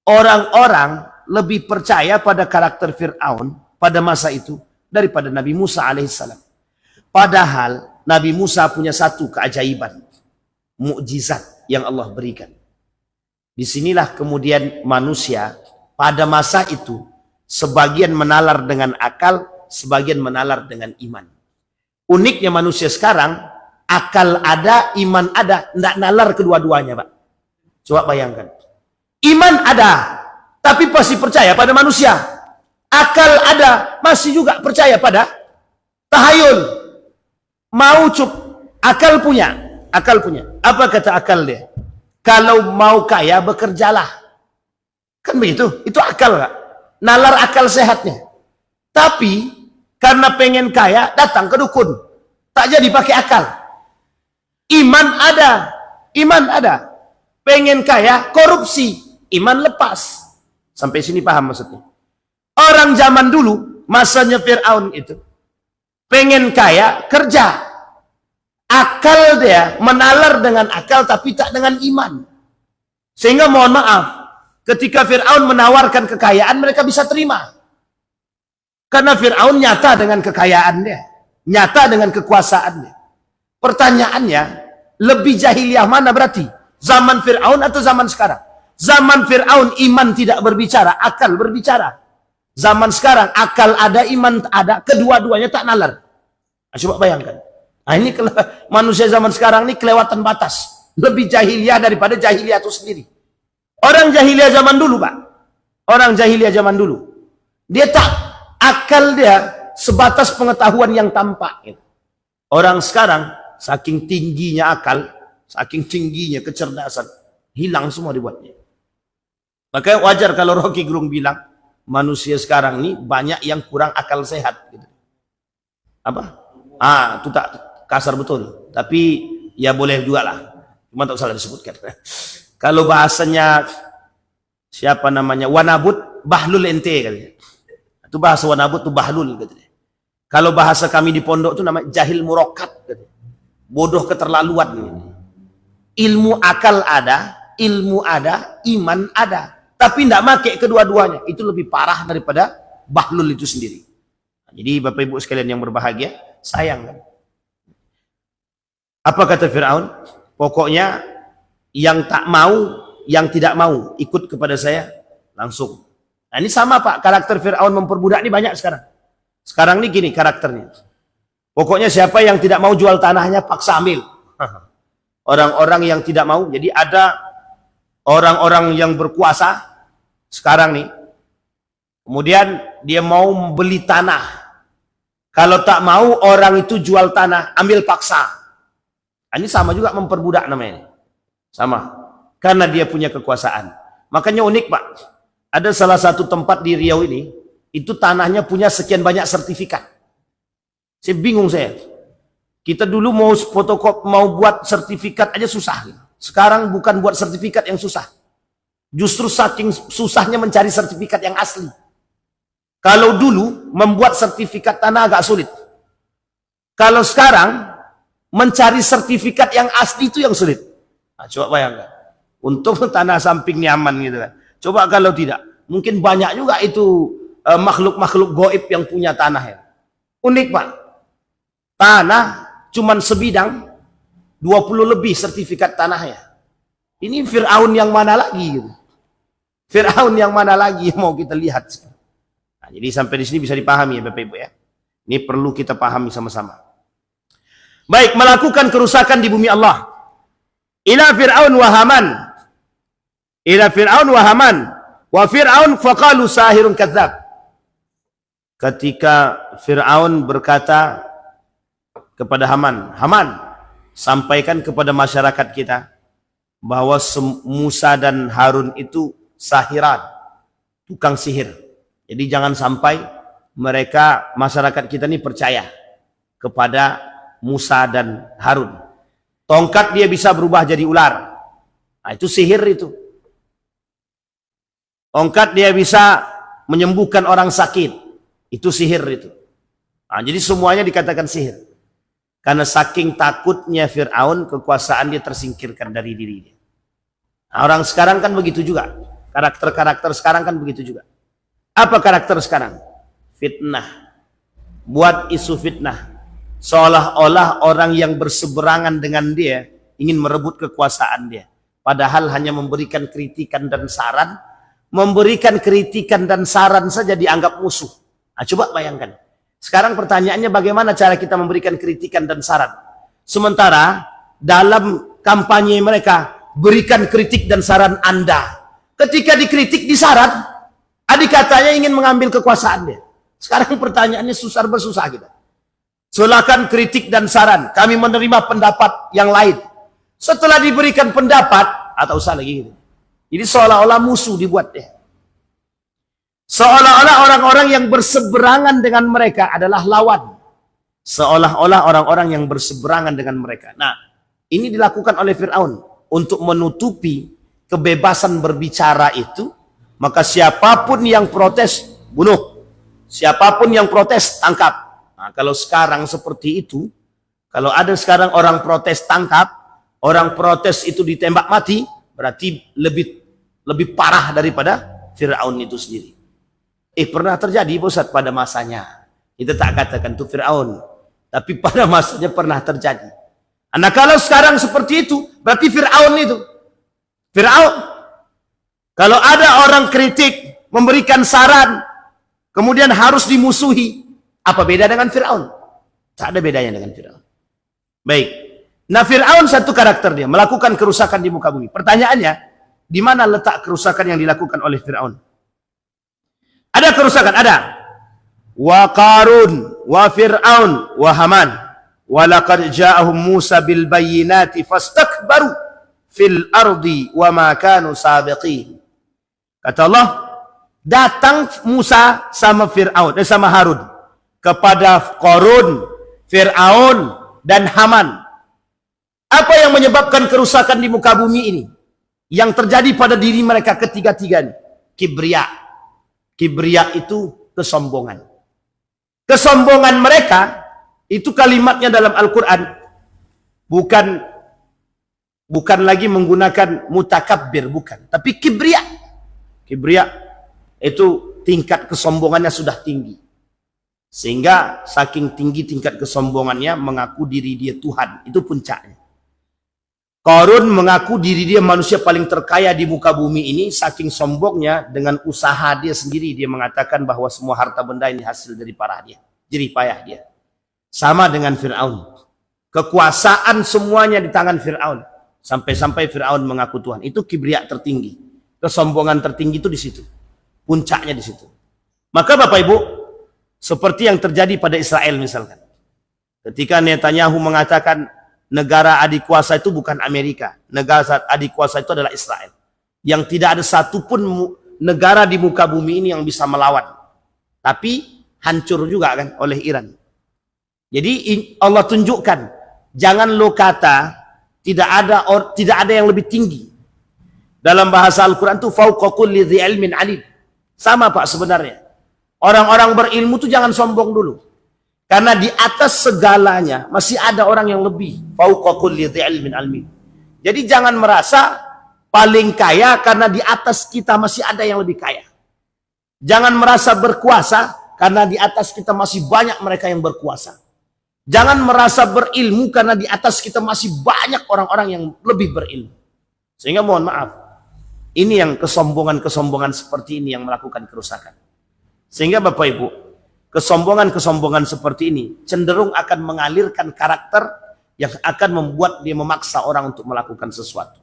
Orang-orang lebih percaya pada karakter Fir'aun pada masa itu daripada Nabi Musa alaihissalam. Padahal Nabi Musa punya satu keajaiban, mukjizat yang Allah berikan. Disinilah kemudian manusia pada masa itu sebagian menalar dengan akal, sebagian menalar dengan iman. Uniknya manusia sekarang, akal ada, iman ada, tidak nalar kedua-duanya, Pak. Coba bayangkan. Iman ada, tapi pasti percaya pada manusia. Akal ada, masih juga percaya pada tahayul. Mau akal punya. Apa kata akal dia? Kalau mau kaya, bekerjalah. Kan begitu? Itu akal, Pak. Nalar akal sehatnya. Tapi karena pengen kaya, datang ke dukun. Tak jadi pakai akal. Iman ada. Pengen kaya, korupsi. Iman lepas. Sampai sini paham maksudnya. Orang zaman dulu, masanya Fir'aun itu, pengen kaya, kerja. Akal dia menalar dengan akal, tapi tak dengan iman. Sehingga mohon maaf, ketika Fir'aun menawarkan kekayaan, mereka bisa terima. Karena Fir'aun nyata dengan kekayaannya, nyata dengan kekuasaannya. Pertanyaannya, lebih jahiliyah mana berarti? Zaman Fir'aun atau zaman sekarang? Zaman Fir'aun iman tidak berbicara, akal berbicara. Zaman sekarang akal ada, iman ada, kedua-duanya tak nalar. Nah, coba bayangkan. Nah, ini manusia zaman sekarang ini kelewatan batas. Lebih jahiliyah daripada jahiliyah itu sendiri. Orang jahiliyah zaman dulu, Pak. Orang jahiliyah zaman dulu. Dia tak, akal dia sebatas pengetahuan yang tampak. Orang sekarang, saking tingginya akal, saking tingginya kecerdasan, hilang semua dibuatnya. Makanya wajar kalau Rocky Gerung bilang, manusia sekarang ini banyak yang kurang akal sehat. Gitu. Apa? Itu tak kasar betul. Tapi ya boleh juga lah. Cuma tak salah disebutkan. Kalau bahasanya siapa namanya? Wanabut, bahlul ente katanya. Itu bahasa wanabut itu bahlul katanya. Kalau bahasa kami di pondok itu namanya jahil murakkab katanya. Bodoh keterlaluan. Ilmu akal ada, ilmu ada, iman ada. Tapi tidak pakai kedua-duanya. Itu lebih parah daripada bahlul itu sendiri. Jadi Bapak Ibu sekalian yang berbahagia, sayang kan? Apa kata Fir'aun? Pokoknya yang tak mau, yang tidak mau ikut kepada saya, langsung. Nah ini sama Pak, karakter Fir'aun memperbudak ini banyak sekarang. Sekarang ini gini karakternya. Pokoknya siapa yang tidak mau jual tanahnya, paksa ambil. Orang-orang yang tidak mau, jadi ada orang-orang yang berkuasa, sekarang nih, kemudian dia mau beli tanah. Kalau tak mau orang itu jual tanah, ambil paksa. Ini sama juga memperbudak namanya. Sama. Karena dia punya kekuasaan. Makanya unik Pak. Ada salah satu tempat di Riau ini, itu tanahnya punya sekian banyak sertifikat. Saya bingung saya. Kita dulu mau fotokop, mau buat sertifikat aja susah. Sekarang bukan buat sertifikat yang susah. Justru saking susahnya mencari sertifikat yang asli. Kalau dulu membuat sertifikat tanah agak sulit. Kalau sekarang mencari sertifikat yang asli itu yang sulit. Nah, coba bayangkan. Untuk tanah samping nyaman gitu kan. Coba kalau tidak, mungkin banyak juga itu makhluk-makhluk goib yang punya tanah ya. Unik Pak. Tanah cuman sebidang 20 lebih sertifikat tanahnya. Ini Fir'aun yang mana lagi gitu. Fir'aun yang mana lagi mau kita lihat. Nah, jadi sampai di sini bisa dipahami ya Bapak Ibu ya. Ini perlu kita pahami sama-sama. Baik, melakukan kerusakan di bumi Allah. Ila Fir'aun wa Haman. Ila Fir'aun wa Haman. Wa Fir'aun faqalu sahirun kadzdzab. Ketika Fir'aun berkata kepada Haman, Haman, sampaikan kepada masyarakat kita bahwa Musa dan Harun itu sahiran, tukang sihir. Jadi jangan sampai mereka, masyarakat kita ini percaya kepada Musa dan Harun. Tongkat dia bisa berubah jadi ular. Nah, itu sihir itu. Tongkat dia bisa menyembuhkan orang sakit. Itu sihir itu. Nah, jadi semuanya dikatakan sihir. Karena saking takutnya Fir'aun, kekuasaan dia tersingkirkan dari dirinya. Nah, orang sekarang kan begitu juga. Karakter-karakter sekarang kan begitu juga. Apa karakter sekarang? Fitnah. buat isu fitnah. Seolah-olah orang yang berseberangan dengan dia ingin merebut kekuasaan dia. Padahal hanya memberikan kritikan dan saran. Memberikan kritikan dan saran saja dianggap musuh. Nah, coba bayangkan. Sekarang pertanyaannya bagaimana cara kita memberikan kritikan dan saran? Sementara dalam kampanye mereka, berikan kritik dan saran Anda. Ketika dikritik, disaran, adik katanya ingin mengambil kekuasaan dia. Sekarang pertanyaannya susah bersusah kita. Silakan kritik dan saran. Kami menerima pendapat yang lain. Setelah diberikan pendapat, atau usah lagi gitu. Jadi seolah-olah musuh dibuat dia. Seolah-olah orang-orang yang berseberangan dengan mereka adalah lawan. Seolah-olah orang-orang yang berseberangan dengan mereka. Nah, ini dilakukan oleh Fir'aun untuk menutupi kebebasan berbicara itu. Maka siapapun yang protes, bunuh. Siapapun yang protes, tangkap. Nah, kalau sekarang seperti itu, kalau ada sekarang orang protes tangkap, orang protes itu ditembak mati, berarti lebih parah daripada Fir'aun itu sendiri. Pernah terjadi Ustaz pada masanya. Kita tak katakan itu Fir'aun, tapi pada masanya pernah terjadi. Nah, kalau sekarang seperti itu, berarti Fir'aun itu. Fir'aun. Kalau ada orang kritik, memberikan saran, kemudian harus dimusuhi, apa beda dengan Fir'aun? Tak ada bedanya dengan Fir'aun. Baik. Nah, Fir'aun satu karakter dia, melakukan kerusakan di muka bumi. Pertanyaannya, di mana letak kerusakan yang dilakukan oleh Fir'aun? Ada kerusakan, ada. Wa Qarun, wa Fir'aun, wa Haman. Wa laqad ja'ahum Musa bil bayyinati fastakbaru fil ardi wa ma kanu sabiqin. Kata Allah, datang Musa sama Fir'aun, sama Harun kepada Qarun, Fir'aun dan Haman. Apa yang menyebabkan kerusakan di muka bumi ini? Yang terjadi pada diri mereka ketiga-tiganya. Kibria. Kibria itu kesombongan. Kesombongan mereka, itu kalimatnya dalam Al-Quran, bukan lagi menggunakan mutakabbir, bukan. Tapi kibria. Kibria itu tingkat kesombongannya sudah tinggi. Sehingga saking tinggi tingkat kesombongannya, mengaku diri dia Tuhan. Itu puncaknya. Qarun mengaku diri dia manusia paling terkaya di muka bumi ini, saking sombongnya dengan usaha dia sendiri. Dia mengatakan bahwa semua harta benda ini hasil dari jerih payah dia. Sama dengan Fir'aun. Kekuasaan semuanya di tangan Fir'aun. Sampai-sampai Fir'aun mengaku Tuhan. Itu kibria tertinggi. Kesombongan tertinggi itu di situ. Puncaknya di situ. Maka Bapak Ibu, seperti yang terjadi pada Israel misalkan. Ketika Netanyahu mengatakan, negara adik kuasa itu bukan Amerika. Negara adik kuasa itu adalah Israel. Yang tidak ada satupun negara di muka bumi ini yang bisa melawan. Tapi hancur juga kan oleh Iran. Jadi Allah tunjukkan, jangan lo kata tidak ada yang lebih tinggi. Dalam bahasa Al-Quran itu fauqa kulli dzi ilmin alim. Sama Pak sebenarnya. Orang-orang berilmu itu jangan sombong dulu. Karena di atas segalanya masih ada orang yang lebih. Fauqa kulli dzi ilmin alim. Jadi jangan merasa paling kaya karena di atas kita masih ada yang lebih kaya. Jangan merasa berkuasa karena di atas kita masih banyak mereka yang berkuasa. Jangan merasa berilmu karena di atas kita masih banyak orang-orang yang lebih berilmu. Sehingga mohon maaf, ini yang kesombongan-kesombongan seperti ini yang melakukan kerusakan. Sehingga Bapak Ibu, kesombongan-kesombongan seperti ini cenderung akan mengalirkan karakter yang akan membuat dia memaksa orang untuk melakukan sesuatu.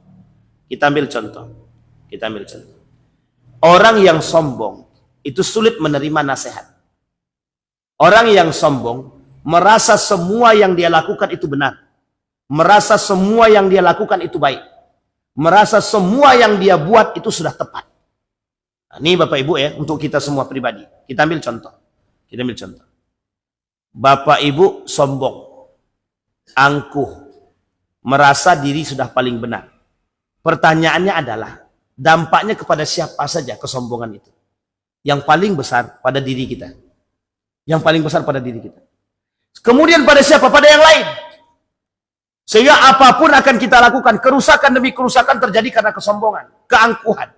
Kita ambil contoh. Orang yang sombong itu sulit menerima nasihat. Orang yang sombong merasa semua yang dia lakukan itu benar. Merasa semua yang dia lakukan itu baik. Merasa semua yang dia buat itu sudah tepat. Nah, ini Bapak Ibu ya, untuk kita semua pribadi. Kita ambil contoh. Bapak Ibu sombong, angkuh, merasa diri sudah paling benar. Pertanyaannya adalah, dampaknya kepada siapa saja kesombongan itu? Yang paling besar pada diri kita. Yang paling besar pada diri kita. Kemudian pada siapa? Pada yang lain. Sehingga apapun akan kita lakukan, kerusakan demi kerusakan terjadi karena kesombongan, keangkuhan.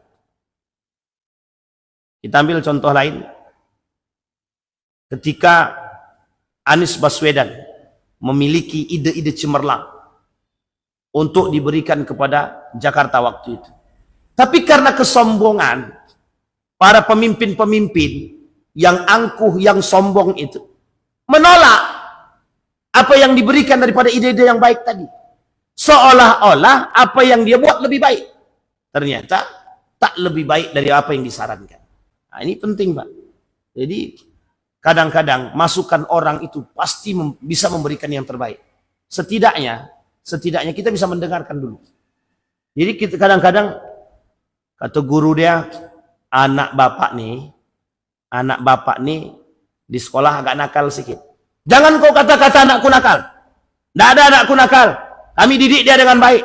Kita ambil contoh lain. Ketika Anies Baswedan memiliki ide-ide cemerlang untuk diberikan kepada Jakarta waktu itu. Tapi karena kesombongan para pemimpin-pemimpin yang angkuh, yang sombong itu menolak apa yang diberikan daripada ide-ide yang baik tadi. Seolah-olah apa yang dia buat lebih baik. Ternyata tak lebih baik dari apa yang disarankan. Nah, ini penting, Pak. Jadi kadang-kadang masukan orang itu pasti bisa memberikan yang terbaik. Setidaknya kita bisa mendengarkan dulu. Jadi kita kadang-kadang kata guru dia, anak bapak nih di sekolah agak nakal sedikit. Jangan kau kata-kata anakku nakal. Tidak ada anakku nakal. Kami didik dia dengan baik.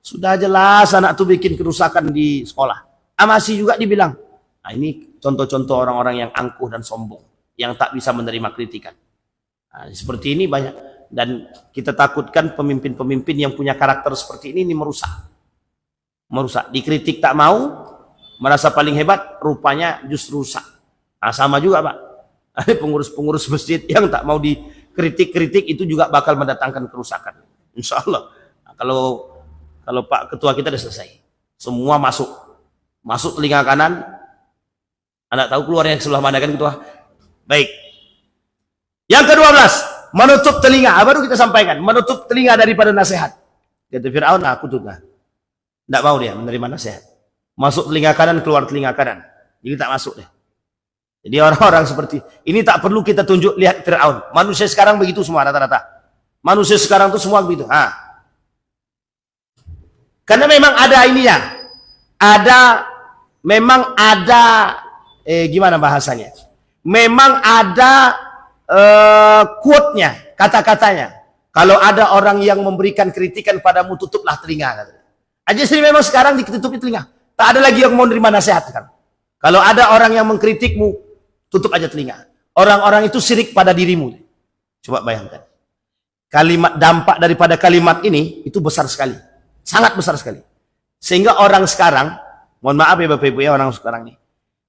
Sudah jelas anak itu bikin kerusakan di sekolah. Masih juga dibilang. Nah, ini contoh-contoh orang-orang yang angkuh dan sombong, yang tak bisa menerima kritikan. Nah, seperti ini banyak. Dan kita takutkan pemimpin-pemimpin yang punya karakter seperti ini merusak. Dikritik tak mau, merasa paling hebat, rupanya justru rusak. Nah, sama juga, Pak. Ada pengurus-pengurus masjid yang tak mau dikritik-kritik, itu juga bakal mendatangkan kerusakan. Insya Allah. Nah, kalau Pak Ketua kita sudah selesai. Semua masuk telinga kanan. Anda tahu keluarnya yang sebelah mana kan, Ketua? Baik. Yang ke-12, menutup telinga. Baru kita sampaikan, menutup telinga daripada nasihat. Kata Fir'aun, aku tutup. Tidak mau dia menerima nasihat. Masuk telinga kanan, keluar telinga kanan. Jadi tak masuk deh. Jadi orang-orang seperti ini tak perlu kita tunjuk, lihat Fir'aun. Manusia sekarang begitu semua rata-rata. Manusia sekarang tuh semua begitu. Karena memang ada ininya. Gimana bahasanya? Memang ada quote-nya, kata-katanya. Kalau ada orang yang memberikan kritikan padamu, tutuplah telinga. Aja sih memang sekarang ditutupi telinga. Tak ada lagi yang mau menerima nasihat sekarang. Kalau ada orang yang mengkritikmu, tutup aja telinga. Orang-orang itu syirik pada dirimu. Coba bayangkan. Kalimat dampak daripada kalimat ini itu besar sekali. Sangat besar sekali. Sehingga orang sekarang, mohon maaf ya Bapak Ibu ya, orang sekarang nih,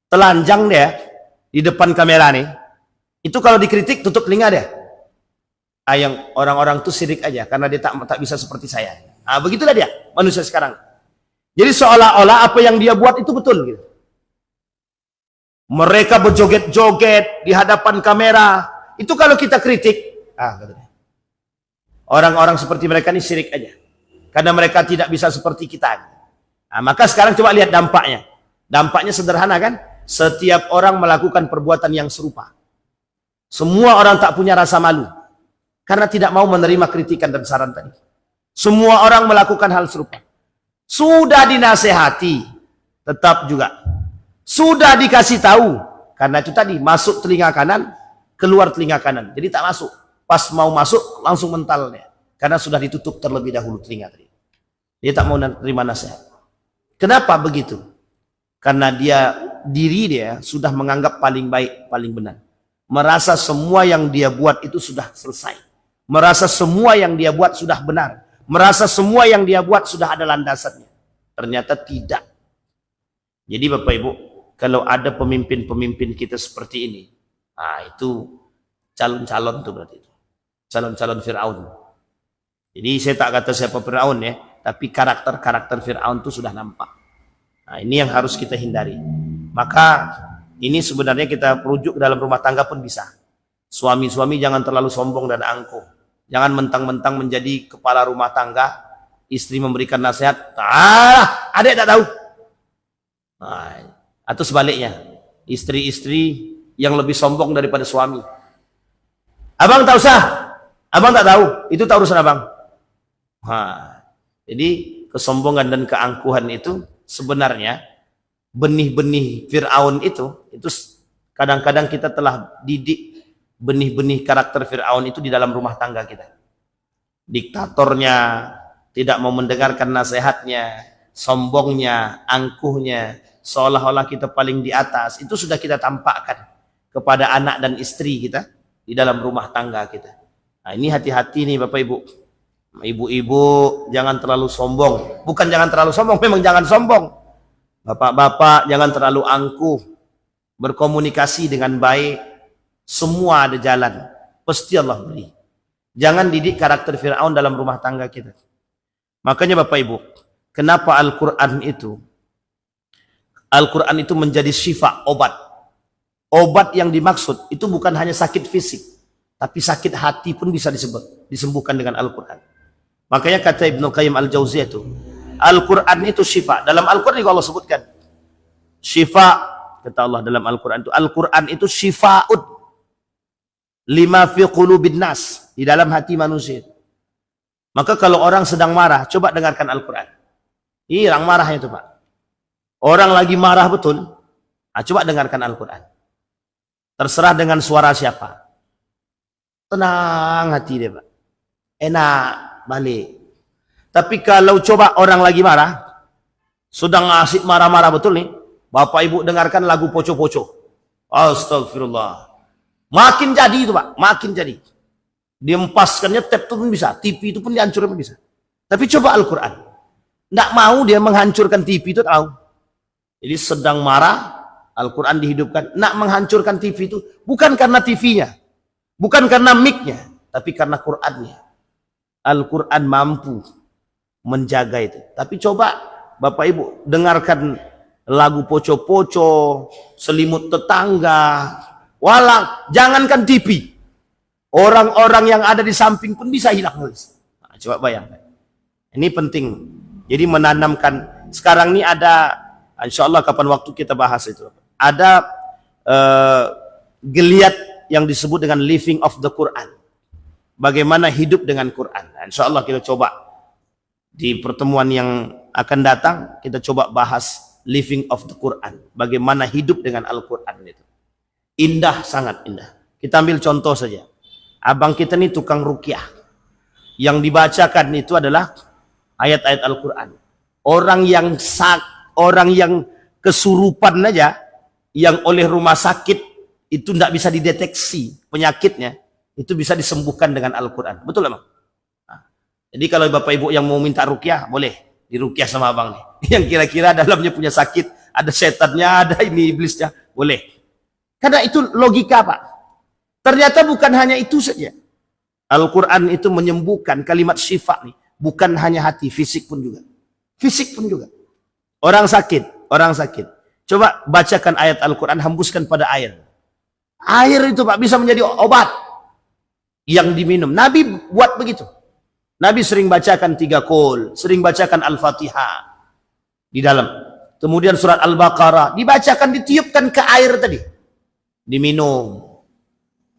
telanjang dia di depan kamera nih, itu kalau dikritik tutup telinga dia. Yang orang-orang itu syirik aja karena dia tak bisa seperti saya. Begitulah dia manusia sekarang. Jadi seolah-olah apa yang dia buat itu betul gitu. Mereka berjoget-joget di hadapan kamera. Itu kalau kita kritik, orang-orang seperti mereka ini syirik aja. Karena mereka tidak bisa seperti kita. Maka sekarang coba lihat dampaknya. Dampaknya sederhana kan? Setiap orang melakukan perbuatan yang serupa. Semua orang tak punya rasa malu. Karena tidak mau menerima kritikan dan saran tadi. Semua orang melakukan hal serupa. Sudah dinasehati, tetap juga. Sudah dikasih tahu, karena itu tadi, masuk telinga kanan, keluar telinga kanan. Jadi tak masuk. Pas mau masuk, langsung mental dia. Karena sudah ditutup terlebih dahulu telinga tadi. Dia tak mau terima nasihat. Kenapa begitu? Karena diri dia sudah menganggap paling baik, paling benar. Merasa semua yang dia buat itu sudah selesai. Merasa semua yang dia buat sudah benar. Merasa semua yang dia buat sudah ada landasannya. Ternyata tidak. Jadi Bapak Ibu, kalau ada pemimpin-pemimpin kita seperti ini, itu calon-calon tuh berarti itu. Calon-calon Fir'aun. Jadi saya tak kata siapa Fir'aun ya, tapi karakter-karakter Fir'aun itu sudah nampak. Ini yang harus kita hindari. Maka ini sebenarnya kita rujuk ke dalam rumah tangga pun bisa. Suami-suami jangan terlalu sombong dan angkuh. Jangan mentang-mentang menjadi kepala rumah tangga, istri memberikan nasihat, adik tak tahu. Atau sebaliknya, istri-istri yang lebih sombong daripada suami. Abang tak usah, abang tak tahu, itu tak urusan abang. Jadi kesombongan dan keangkuhan itu sebenarnya benih-benih Fir'aun itu kadang-kadang kita telah didik benih-benih karakter Fir'aun itu di dalam rumah tangga kita. Diktatornya, tidak mau mendengarkan nasihatnya, sombongnya, angkuhnya, seolah-olah kita paling di atas. Itu sudah kita tampakkan kepada anak dan istri kita di dalam rumah tangga kita. Ini hati-hati nih Bapak Ibu. Ibu-ibu jangan terlalu sombong. Bukan jangan terlalu sombong, memang jangan sombong. Bapak-bapak jangan terlalu angkuh. Berkomunikasi dengan baik. Semua ada jalan. pasti Allah beri. Jangan didik karakter Fir'aun dalam rumah tangga kita. Makanya Bapak Ibu, kenapa Al-Quran itu menjadi syifa, obat. Obat yang dimaksud itu bukan hanya sakit fisik, tapi sakit hati pun bisa disembuhkan dengan Al-Quran. Makanya kata Ibnu Qayyim Al-Jauziyah itu, Al-Quran itu syifa. Dalam Al-Quran juga Allah sebutkan syifa, kata Allah dalam Al-Quran itu, Al-Quran itu syifa'ud lima fi qulubin nas, di dalam hati manusia. Maka kalau orang sedang marah, coba dengarkan Al-Quran. Ini orang marah itu Pak. Orang lagi marah betul, coba dengarkan Al-Quran. Terserah dengan suara siapa. Tenang hati dia Pak. Enak, balik. Tapi kalau coba orang lagi marah, sedang asik marah-marah betul nih, Bapak Ibu dengarkan lagu poco-poco. Astagfirullah. Makin jadi itu Pak, makin jadi. Diempaskannya tab itu pun bisa, TV itu pun dihancurkan bisa. Tapi coba Al-Quran. Nggak mau dia menghancurkan TV itu, tahu. Jadi sedang marah, Al-Quran dihidupkan. Nak menghancurkan TV itu bukan karena TV-nya, bukan karena mic-nya, tapi karena Quran-nya. Al-Quran mampu menjaga itu. Tapi coba Bapak Ibu dengarkan lagu poco-poco, selimut tetangga, walang, jangankan TV. Orang-orang yang ada di samping pun bisa hilang. Nah, coba bayangkan. Ini penting. Jadi menanamkan. Sekarang ini ada, insya Allah kapan waktu kita bahas itu. Ada geliat yang disebut dengan living of the Quran. Bagaimana hidup dengan Quran. Nah, insya Allah kita coba di pertemuan yang akan datang, kita coba bahas living of the Quran. Bagaimana hidup dengan Al-Quran itu. Indah, sangat indah. Kita ambil contoh saja. Abang kita ini tukang ruqyah. Yang dibacakan itu adalah ayat-ayat Al-Quran. Orang yang kesurupan aja, yang oleh rumah sakit itu tidak bisa dideteksi penyakitnya, itu bisa disembuhkan dengan Al-Quran. Betul Bang? Nah, jadi kalau Bapak Ibu yang mau minta ruqyah, boleh diruqyah sama Abang nih. Yang kira-kira dalamnya punya sakit, ada setannya, ada ini iblisnya, boleh. Karena itu logika Pak. Ternyata bukan hanya itu saja. Al-Quran itu menyembuhkan, kalimat syifa nih. Bukan hanya hati, fisik pun juga. Fisik pun juga. Orang sakit. Coba bacakan ayat Al-Quran, hembuskan pada air. Air itu Pak bisa menjadi obat yang diminum. Nabi buat begitu. Nabi sering bacakan 3 qul, sering bacakan Al-Fatihah di dalam. Kemudian surat Al-Baqarah dibacakan, ditiupkan ke air tadi. Diminum.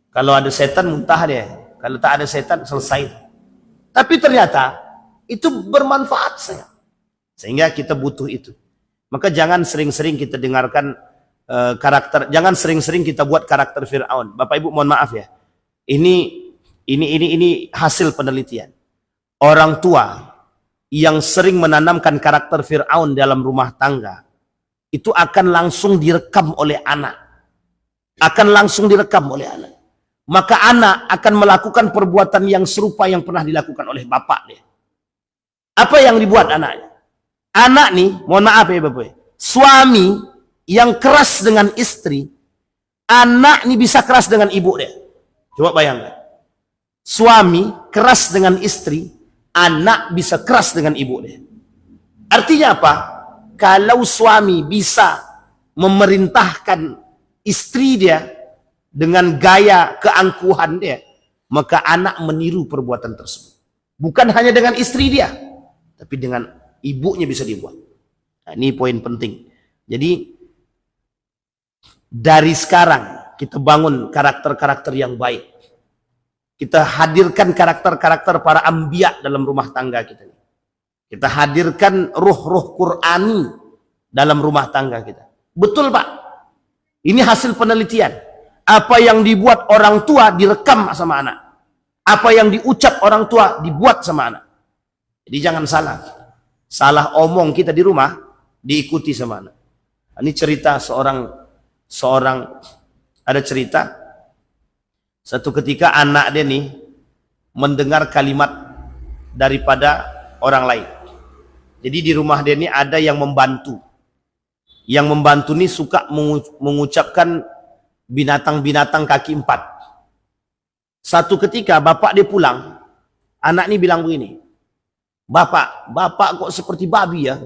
Kalau ada setan muntah dia. Kalau tak ada setan selesai. Tapi ternyata itu bermanfaat saya. Sehingga kita butuh itu. Maka jangan sering-sering kita dengarkan karakter, jangan sering-sering kita buat karakter Fir'aun. Bapak Ibu mohon maaf ya. Ini hasil penelitian. Orang tua yang sering menanamkan karakter Fir'aun dalam rumah tangga, itu akan langsung direkam oleh anak. Maka anak akan melakukan perbuatan yang serupa yang pernah dilakukan oleh bapak dia. Apa yang dibuat anaknya? Anak nih, mohon maaf ya Bapak, suami yang keras dengan istri, anak nih bisa keras dengan ibu dia. Coba bayangkan. Suami keras dengan istri, anak bisa keras dengan ibu dia. Artinya apa? Kalau suami bisa memerintahkan istri dia dengan gaya keangkuhan dia, maka anak meniru perbuatan tersebut. Bukan hanya dengan istri dia, tapi dengan ibunya bisa dibuat. Nah, ini poin penting. Jadi dari sekarang kita bangun karakter-karakter yang baik. Kita hadirkan karakter-karakter para anbiya dalam rumah tangga kita. Kita hadirkan ruh-ruh Qur'ani dalam rumah tangga kita. Betul Pak? Ini hasil penelitian. Apa yang dibuat orang tua direkam sama anak. Apa yang diucap orang tua dibuat sama anak. Jadi jangan salah. Salah omong kita di rumah diikuti sama anak. Ini cerita ada cerita satu ketika anak dia nih mendengar kalimat daripada orang lain. Jadi di rumah dia ini ada yang membantu. Yang membantu ini suka mengucapkan binatang-binatang kaki 4. Satu ketika bapak dia pulang, anak ini bilang begini, bapak kok seperti babi ya?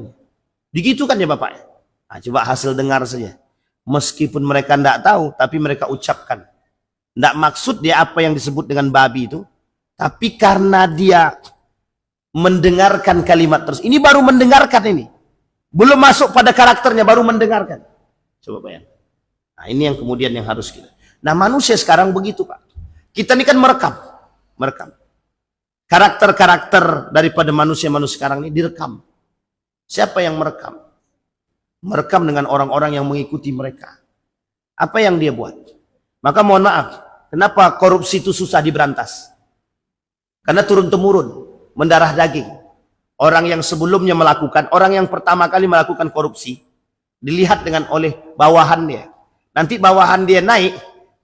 Digitukan ya bapaknya. Nah, coba hasil dengar saja. Meskipun mereka tidak tahu, tapi mereka ucapkan. Tidak maksud dia apa yang disebut dengan babi itu, tapi karena dia mendengarkan kalimat terus. Ini baru mendengarkan ini. Belum masuk pada karakternya, baru mendengarkan. Coba bayangkan. Nah, ini yang kemudian yang harus kita. Nah, manusia sekarang begitu, Pak. Kita ini kan merekam. Karakter-karakter daripada manusia-manusia sekarang ini direkam. Siapa yang merekam? Merekam dengan orang-orang yang mengikuti mereka. Apa yang dia buat? Maka mohon maaf, kenapa korupsi itu susah diberantas? Karena turun-temurun, mendarah daging. Orang yang sebelumnya melakukan, orang yang pertama kali melakukan korupsi, dilihat dengan oleh bawahan dia. Nanti bawahan dia naik,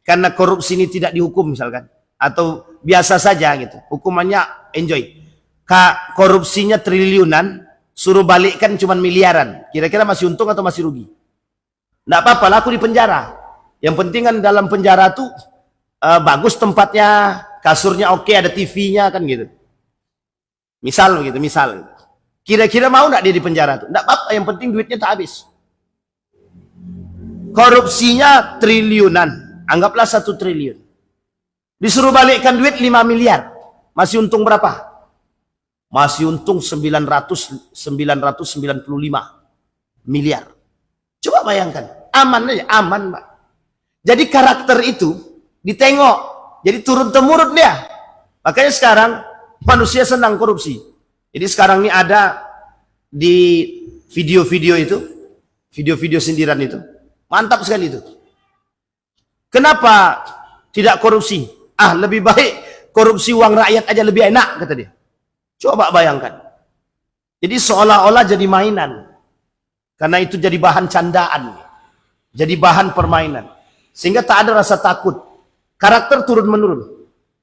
karena korupsi ini tidak dihukum misalkan. Atau biasa saja gitu. Hukumannya enjoy. Korupsinya triliunan, suruh balikkan cuma miliaran. Kira-kira masih untung atau masih rugi? Nggak apa-apa, laku di penjara. Yang penting kan dalam penjara tuh bagus tempatnya, kasurnya oke, ada TV-nya kan gitu. Misal begitu, misal. Kira-kira mau nggak dia di penjara tuh? Nggak apa-apa, yang penting duitnya tak habis. Korupsinya triliunan, anggaplah 1 triliun. Disuruh balikkan duit 5 miliar, masih untung berapa? Masih untung 995 miliar. Coba bayangkan, aman aja, aman, Pak. Jadi karakter itu ditengok, jadi turun-temurun dia. Makanya sekarang manusia senang korupsi. Jadi sekarang ini ada di video-video itu, video-video sindiran itu, mantap sekali itu. Kenapa tidak korupsi? Lebih baik korupsi uang rakyat aja lebih enak, kata dia. Coba bayangkan. Jadi seolah-olah jadi mainan. Karena itu jadi bahan candaan. Jadi bahan permainan. Sehingga tak ada rasa takut. Karakter turun-menurun.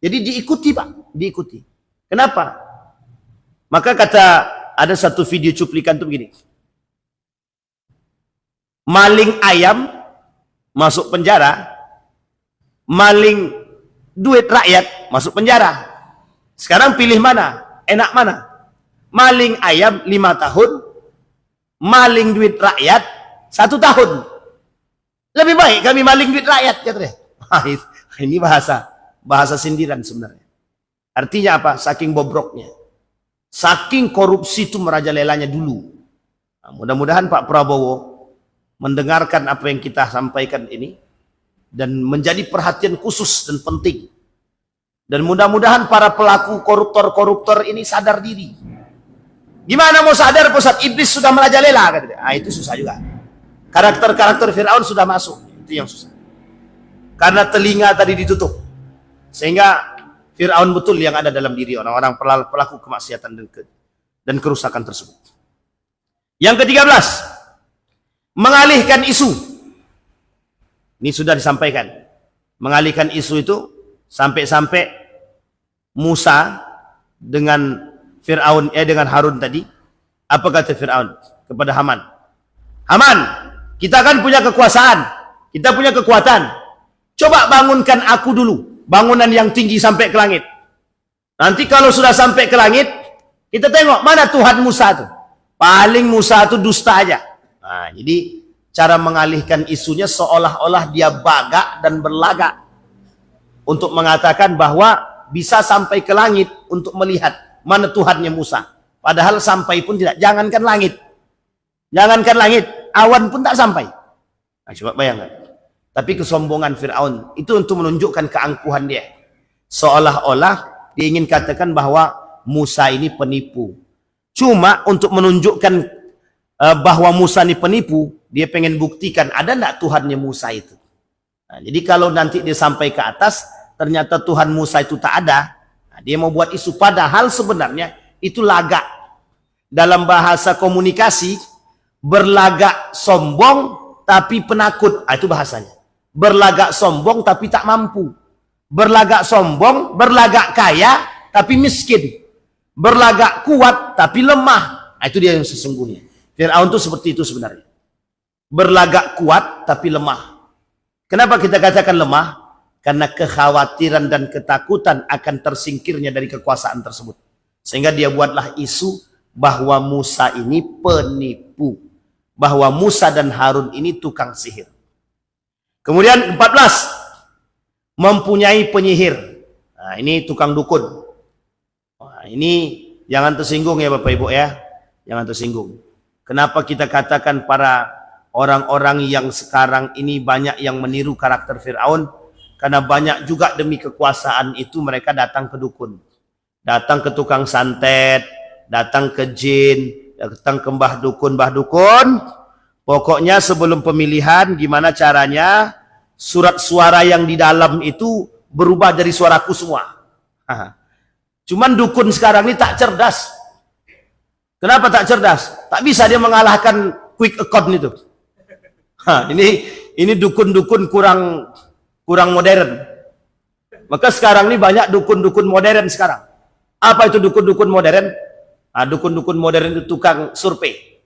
Jadi diikuti, Pak. Diikuti. Kenapa? Maka ada satu video cuplikan tuh begini. Maling ayam masuk penjara. Maling duit rakyat masuk penjara. Sekarang pilih mana? Enak mana? Maling ayam 5 tahun, maling duit rakyat 1 tahun. Lebih baik kami maling duit rakyat, katanya. Ini bahasa sindiran sebenarnya. Artinya apa? Saking bobroknya, saking korupsi itu merajalelanya dulu. Nah, mudah-mudahan Pak Prabowo mendengarkan apa yang kita sampaikan ini dan menjadi perhatian khusus dan penting. Dan mudah-mudahan para pelaku koruptor-koruptor ini sadar diri. Gimana mau sadar, Ustaz? Iblis sudah merajalela, katanya. Itu susah juga. Karakter-karakter Fir'aun sudah masuk. Itu yang susah. Karena telinga tadi ditutup. Sehingga Fir'aun betul yang ada dalam diri orang-orang pelaku kemaksiatan dan kerusakan tersebut. Yang ke-13, mengalihkan isu. Ini sudah disampaikan. Mengalihkan isu itu sampai-sampai Musa dengan Fir'aun, dengan Harun tadi, apa kata Fir'aun kepada Haman? Haman, kita kan punya kekuasaan, kita punya kekuatan. Coba bangunkan aku dulu, bangunan yang tinggi sampai ke langit. Nanti kalau sudah sampai ke langit, kita tengok mana Tuhan Musa itu. Paling Musa itu dusta aja. Nah, jadi cara mengalihkan isunya seolah-olah dia bagak dan berlagak untuk mengatakan bahwa bisa sampai ke langit untuk melihat mana Tuhannya Musa. Padahal sampai pun tidak. Jangankan langit. Jangankan langit. Awan pun tak sampai. Nah, coba bayangkan. Tapi kesombongan Fir'aun itu untuk menunjukkan keangkuhan dia. Seolah-olah dia ingin katakan bahwa Musa ini penipu. Cuma untuk menunjukkan bahwa Musa ini penipu, dia pengen buktikan ada enggak Tuhannya Musa itu. Nah, jadi kalau nanti dia sampai ke atas, ternyata Tuhan Musa itu tak ada, nah, dia mau buat isu. Padahal sebenarnya itu lagak. Dalam bahasa komunikasi, berlagak sombong tapi penakut. Itu bahasanya. Berlagak sombong tapi tak mampu. Berlagak sombong, berlagak kaya tapi miskin. Berlagak kuat tapi lemah. Itu dia yang sesungguhnya. Fir'aun itu seperti itu sebenarnya. Berlagak kuat tapi lemah. Kenapa kita katakan lemah? karena kekhawatiran dan ketakutan akan tersingkirnya dari kekuasaan tersebut. Sehingga dia buatlah isu bahwa Musa ini penipu, bahwa Musa dan Harun ini tukang sihir. Kemudian 14, mempunyai penyihir. Nah, ini tukang dukun. Nah, ini jangan tersinggung ya Bapak Ibu ya, jangan tersinggung. Kenapa kita katakan para orang-orang yang sekarang ini banyak yang meniru karakter Fir'aun? Karena banyak juga demi kekuasaan itu mereka datang ke dukun, datang ke tukang santet, datang ke jin, datang ke mbah dukun. Pokoknya sebelum pemilihan gimana caranya surat suara yang di dalam itu berubah dari suaraku semua. Cuman dukun sekarang ini tak cerdas. Kenapa tak cerdas? Tak bisa dia mengalahkan quick account itu. Ini dukun-dukun kurang modern. Maka sekarang ini banyak dukun-dukun modern sekarang. Apa itu dukun-dukun modern? Dukun-dukun modern itu tukang survei.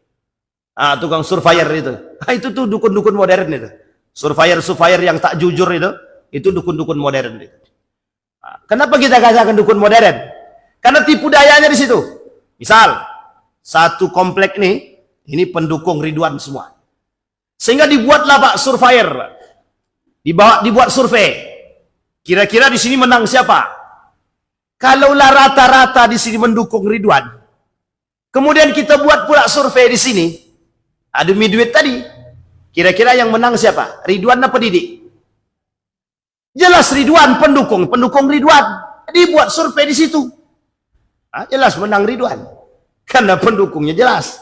Tukang surveyor itu. Itu tuh dukun-dukun modern itu. Surveyor yang tak jujur itu dukun-dukun modern itu. Kenapa kita katakan dukun modern? Karena tipu dayanya di situ. Misal, satu komplek ini pendukung Ridwan semua. Sehingga dibuatlah Pak surveyor. Dibuat survei. Kira-kira di sini menang siapa? Kalaulah rata-rata di sini mendukung Ridwan, kemudian kita buat pula survei di sini, demi duit tadi, kira-kira yang menang siapa? Ridwan apa Didik? Jelas Ridwan, pendukung Ridwan. Dibuat survei di situ. Jelas menang Ridwan. Karena pendukungnya jelas.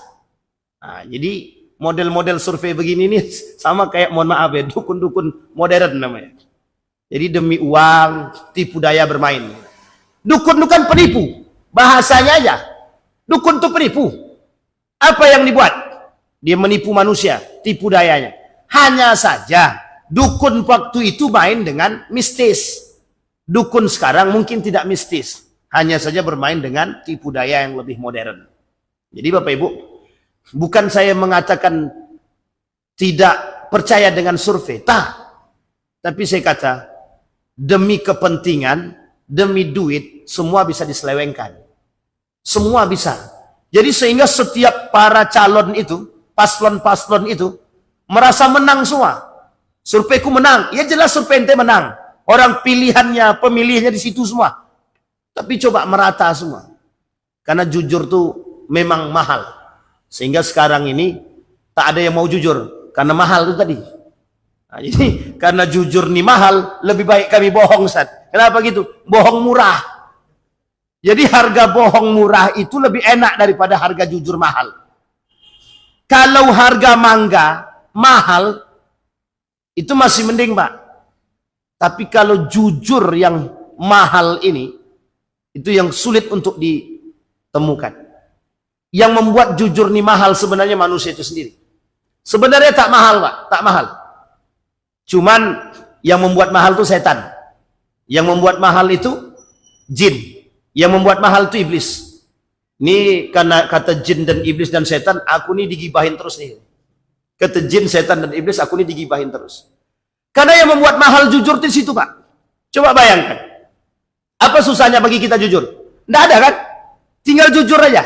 Jadi model-model survei begini nih sama kayak, mohon maaf ya, dukun-dukun modern namanya. Jadi demi uang, tipu daya bermain. Dukun bukan penipu. Bahasanya aja. Dukun itu penipu. Apa yang dibuat? Dia menipu manusia, tipu dayanya. Hanya saja dukun waktu itu main dengan mistis. Dukun sekarang mungkin tidak mistis. Hanya saja bermain dengan tipu daya yang lebih modern. Jadi Bapak Ibu, bukan saya mengatakan tidak percaya dengan survei. Tapi saya kata, demi kepentingan, demi duit, semua bisa diselewengkan. Semua bisa. Jadi sehingga setiap para calon itu, paslon-paslon itu, merasa menang semua. Surveiku menang. Ya jelas survei ente menang. Orang pilihannya, pemilihnya di situ semua. Tapi coba merata semua. Karena jujur tuh memang mahal. Sehingga sekarang ini tak ada yang mau jujur. Karena mahal itu tadi. Jadi karena jujur nih mahal, lebih baik kami bohong, Ustaz. Kenapa gitu? Bohong murah. Jadi harga bohong murah itu lebih enak daripada harga jujur mahal. Kalau harga mangga mahal, itu masih mending, Pak. Tapi kalau jujur yang mahal ini, itu yang sulit untuk ditemukan. Yang membuat jujur nih mahal sebenarnya manusia itu sendiri. Sebenarnya tak mahal, Pak. Tak mahal. Cuman yang membuat mahal itu setan. Yang membuat mahal itu jin. Yang membuat mahal itu iblis. Ini karena kata jin dan iblis dan setan, aku ini digibahin terus nih. Kata jin, setan dan iblis, aku ini digibahin terus. Karena yang membuat mahal jujur di situ, Pak. Coba bayangkan. Apa susahnya bagi kita jujur? Nggak ada kan? Tinggal jujur aja.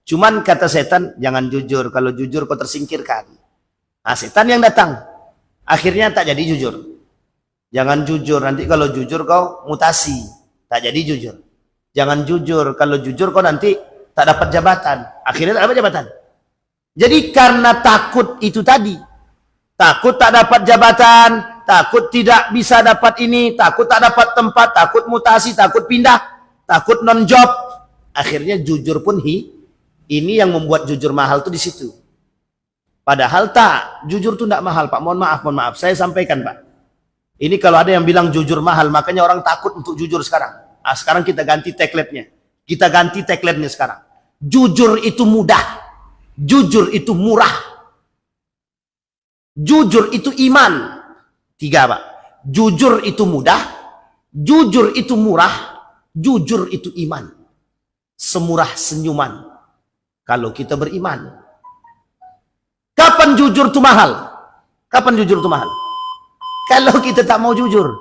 Cuman kata setan, jangan jujur. Kalau jujur kau tersingkirkan. Setan yang datang. Akhirnya tak jadi jujur. Jangan jujur, nanti kalau jujur kau mutasi. Tak jadi jujur. Jangan jujur, kalau jujur kau nanti tak dapat jabatan. Akhirnya tak dapat jabatan. Jadi karena takut itu tadi. Takut tak dapat jabatan, takut tidak bisa dapat ini, takut tak dapat tempat, takut mutasi, takut pindah, takut non-job. Akhirnya jujur pun ini yang membuat jujur mahal tuh di situ. Padahal tak, jujur tuh tidak mahal, Pak. Mohon maaf. Saya sampaikan, Pak. Ini kalau ada yang bilang jujur mahal, makanya orang takut untuk jujur sekarang. Sekarang kita ganti tagline-nya. Kita ganti tagline-nya sekarang. Jujur itu mudah. Jujur itu murah. Jujur itu iman. 3, Pak. Jujur itu mudah. Jujur itu murah. Jujur itu iman. Semurah senyuman. Kalau kita beriman. Kapan jujur itu mahal? Kapan jujur itu mahal? Kalau kita tak mau jujur.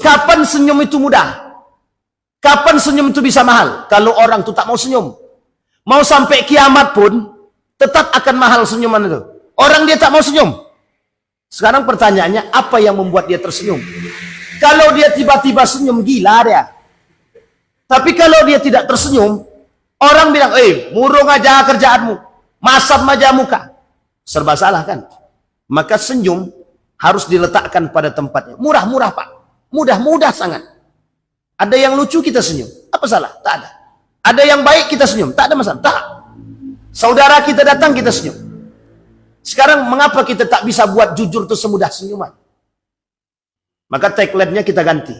Kapan senyum itu mudah? Kapan senyum itu bisa mahal? Kalau orang itu tak mau senyum. Mau sampai kiamat pun, tetap akan mahal senyuman itu. Orang dia tak mau senyum. Sekarang pertanyaannya, apa yang membuat dia tersenyum? Kalau dia tiba-tiba senyum, gila dia. Tapi kalau dia tidak tersenyum, orang bilang, murung aja kerjaanmu. Masam aja muka. Serba salah kan? Maka senyum harus diletakkan pada tempatnya. Murah-murah Pak. Mudah-mudah sangat. Ada yang lucu kita senyum. Apa salah? Tak ada. Ada yang baik kita senyum. Tak ada masalah. Tak. Saudara kita datang kita senyum. Sekarang mengapa kita tak bisa buat jujur itu semudah senyuman? Maka tagline-nya kita ganti.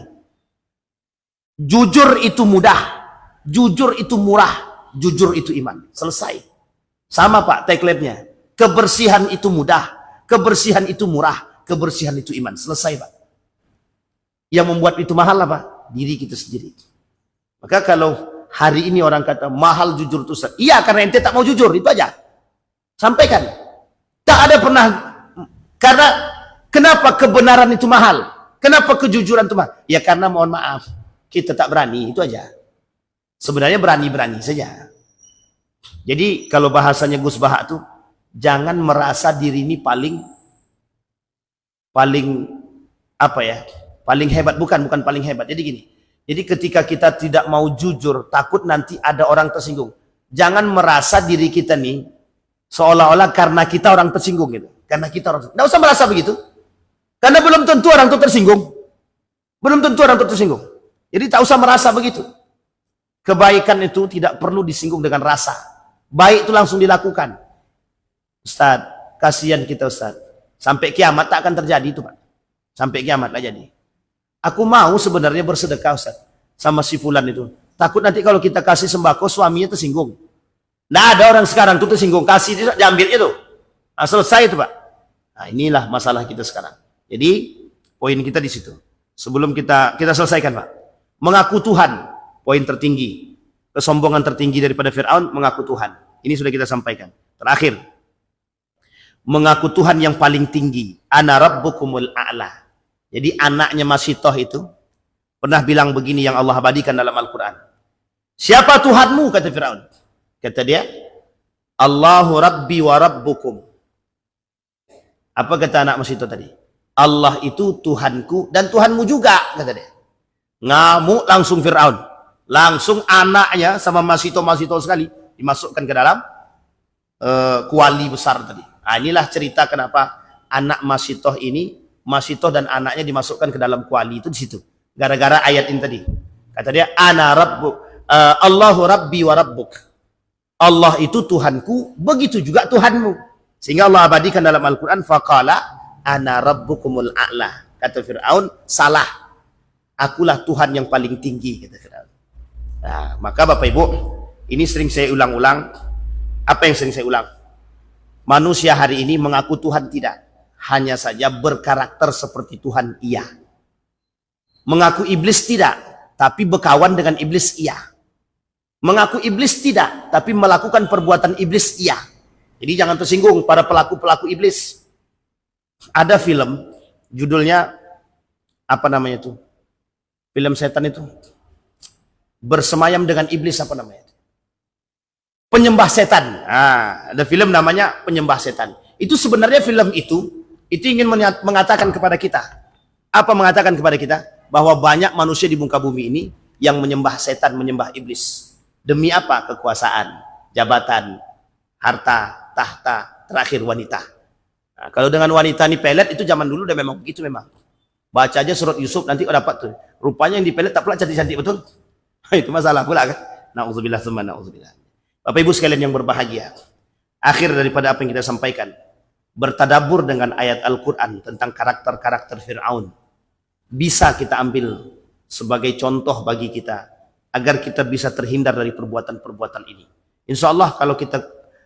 Jujur itu mudah. Jujur itu murah. Jujur itu iman. Selesai. Sama Pak tagline-nya. Kebersihan itu mudah. Kebersihan itu murah. Kebersihan itu iman. Selesai Pak. Yang membuat itu mahal apa? Diri kita sendiri. Maka kalau hari ini orang kata mahal jujur itu, iya karena ente tak mau jujur, itu aja. Sampaikan. Tak ada pernah, karena kenapa kebenaran itu mahal? Kenapa kejujuran itu mahal? Ya karena mohon maaf, kita tak berani, itu aja. Sebenarnya berani-berani saja. Jadi kalau bahasanya Gus Bahak tuh, jangan merasa diri ini paling apa ya? Paling hebat, bukan paling hebat. Jadi gini. Jadi ketika kita tidak mau jujur, takut nanti ada orang tersinggung. Jangan merasa diri kita nih seolah-olah karena kita orang tersinggung gitu. Karena kita orang tersinggung. Nggak usah merasa begitu. Karena belum tentu orang itu tersinggung. Belum tentu orang itu tersinggung. Jadi tak usah merasa begitu. Kebaikan itu tidak perlu disinggung dengan rasa. Baik itu langsung dilakukan. Ustaz, kasihan kita Ustaz. Sampai kiamat tak akan terjadi itu Pak. Sampai kiamat lah jadi. Aku mau sebenarnya bersedekah Ustaz sama si fulan itu. Takut nanti kalau kita kasih sembako suaminya tersinggung. Nah ada orang sekarang tuh tersinggung, kasih diambil itu. Nah, selesai itu Pak. Nah inilah masalah kita sekarang. Jadi poin kita di situ. Sebelum kita selesaikan Pak. Mengaku Tuhan, poin tertinggi. Kesombongan tertinggi daripada Fir'aun, mengaku Tuhan. Ini sudah kita sampaikan. Terakhir. Mengaku Tuhan yang paling tinggi. Ana rabbukumul a'la. Jadi anaknya Masitoh itu pernah bilang begini yang Allah abadikan dalam Al-Quran. Siapa Tuhanmu? Kata Fir'aun. Kata dia, Allahu Rabbi wa Rabbukum. Apa kata anak Masitoh tadi? Allah itu Tuhanku dan Tuhanmu juga, kata dia. Ngamuk langsung Fir'aun. Langsung anaknya sama Masitoh sekali dimasukkan ke dalam kuali besar tadi. Nah, inilah cerita kenapa anak Masitoh dan anaknya dimasukkan ke dalam kuali itu di situ. Gara-gara ayat ini tadi. Kata dia, Ana Rabbuk, Allahu Rabbi wa Rabbuk. Allah itu Tuhanku, begitu juga Tuhanmu. Sehingga Allah abadikan dalam Al-Quran, faqala ana rabbukumul a'la. Kata Fir'aun, salah. Akulah Tuhan yang paling tinggi, kata Fir'aun. Nah, maka Bapak Ibu, ini sering saya ulang-ulang. Apa yang sering saya ulang? Manusia hari ini mengaku Tuhan tidak. Hanya saja berkarakter seperti Tuhan, iya. Mengaku iblis tidak, tapi berkawan dengan iblis, iya. Mengaku iblis tidak, tapi melakukan perbuatan iblis, iya. Jadi jangan tersinggung para pelaku-pelaku iblis. Ada film, judulnya, apa namanya itu? Film setan itu. Bersemayam dengan iblis, apa namanya? Penyembah setan. Nah, ada film namanya Penyembah Setan. Itu sebenarnya film itu ingin mengatakan kepada kita. Apa mengatakan kepada kita? Bahwa banyak manusia di muka bumi ini yang menyembah setan, menyembah iblis. Demi apa? Kekuasaan, jabatan, harta, tahta, terakhir wanita. Nah, kalau dengan wanita ini pelet, itu zaman dulu udah memang begitu memang. Baca aja surat Yusuf, nanti dapat tuh. Rupanya yang dipelet tak pula cantik-cantik betul. Itu masalah pula kan. Na'udzubillah tsumma na'udzubillah. Bapak Ibu sekalian yang berbahagia. Akhir daripada apa yang kita sampaikan. Bertadabur dengan ayat Al-Quran tentang karakter-karakter Fir'aun. Bisa kita ambil sebagai contoh bagi kita. Agar kita bisa terhindar dari perbuatan-perbuatan ini. Insya Allah kalau kita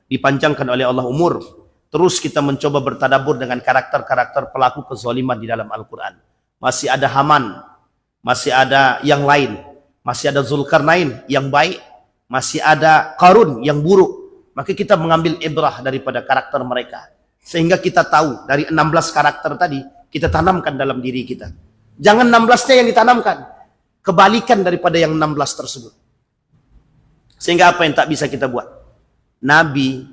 dipanjangkan oleh Allah umur. Terus kita mencoba bertadabur dengan karakter-karakter pelaku kezaliman di dalam Al-Quran. Masih ada Haman. Masih ada yang lain. Masih ada Zulkarnain yang baik. Masih ada Qarun yang buruk. Maka kita mengambil ibrah daripada karakter mereka. Sehingga kita tahu dari 16 karakter tadi, kita tanamkan dalam diri kita. Jangan 16-nya yang ditanamkan. Kebalikan daripada yang 16 tersebut. Sehingga apa yang tak bisa kita buat? Nabi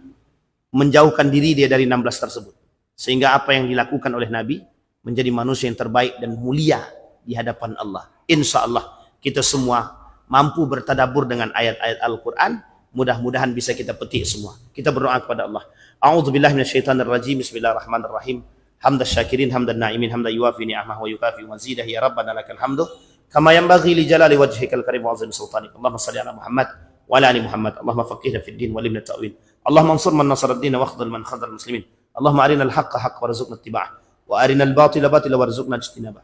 menjauhkan diri dia dari 16 tersebut. Sehingga apa yang dilakukan oleh Nabi menjadi manusia yang terbaik dan mulia di hadapan Allah. Insya Allah kita semua mampu bertadabur dengan ayat-ayat Al-Quran. Mudah-mudahan bisa kita petik semua. Kita berdoa kepada Allah. A'udzubillahi minasyaitonirrajim. Bismillahirrahmanirrahim. Hamdas syakirin, hamdan na'imin, hamdan yuwafi ni'amah wa yukafi mazidah. Ya Rabbana lakal hamdu kama yanbaghi li jalali wajhikal karim wa azim sultanik. Allahumma salli ala Muhammad wa ala ali Muhammad. Allahumma faqihna fid din wa limna ta'wil. Allahumma ansur man nasara ad-din wa akhdhal man khadhal muslimin. Allahumma arina al-haqqa haqqa warzuqna ittiba'ah wa arina al-batila batila warzuqna ijtinabah.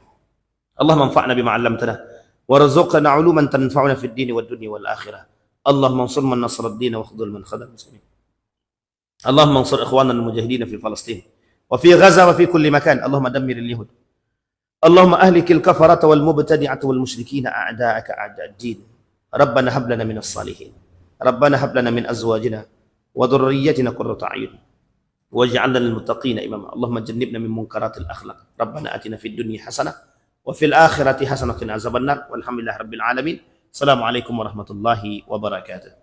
Allahumma anfa'na bima 'allamtana warzuqna 'uluman tanfa'una fid din wad dunya wal akhirah. Allahumma ansur man nasara ad-din wa akhdhal man khadhal muslimin. Allahumma ansur ikhwanana al-mujahidin fi Palestin wa fi Gaza wa fi kulli makan. Allahumma dammir al-yahud. Allahumma ahlikil kafarata wal mubtadi'ata wal musyrikina a'da'aka a'da'ad din. Rabbana hab lana minas salihin. Rabbana hab lana min azwajina wa dhurriyyatina qurrata a'yun waj'alna lil muttaqina imama. Allahumma jannibna min munkaratil akhlaq. Rabbana atina fid dunya hasanah wa fil akhirati hasanah wa qina azabannar. Walhamdulillahi rabbil alamin. Assalamualaikum warahmatullahi wabarakatuh.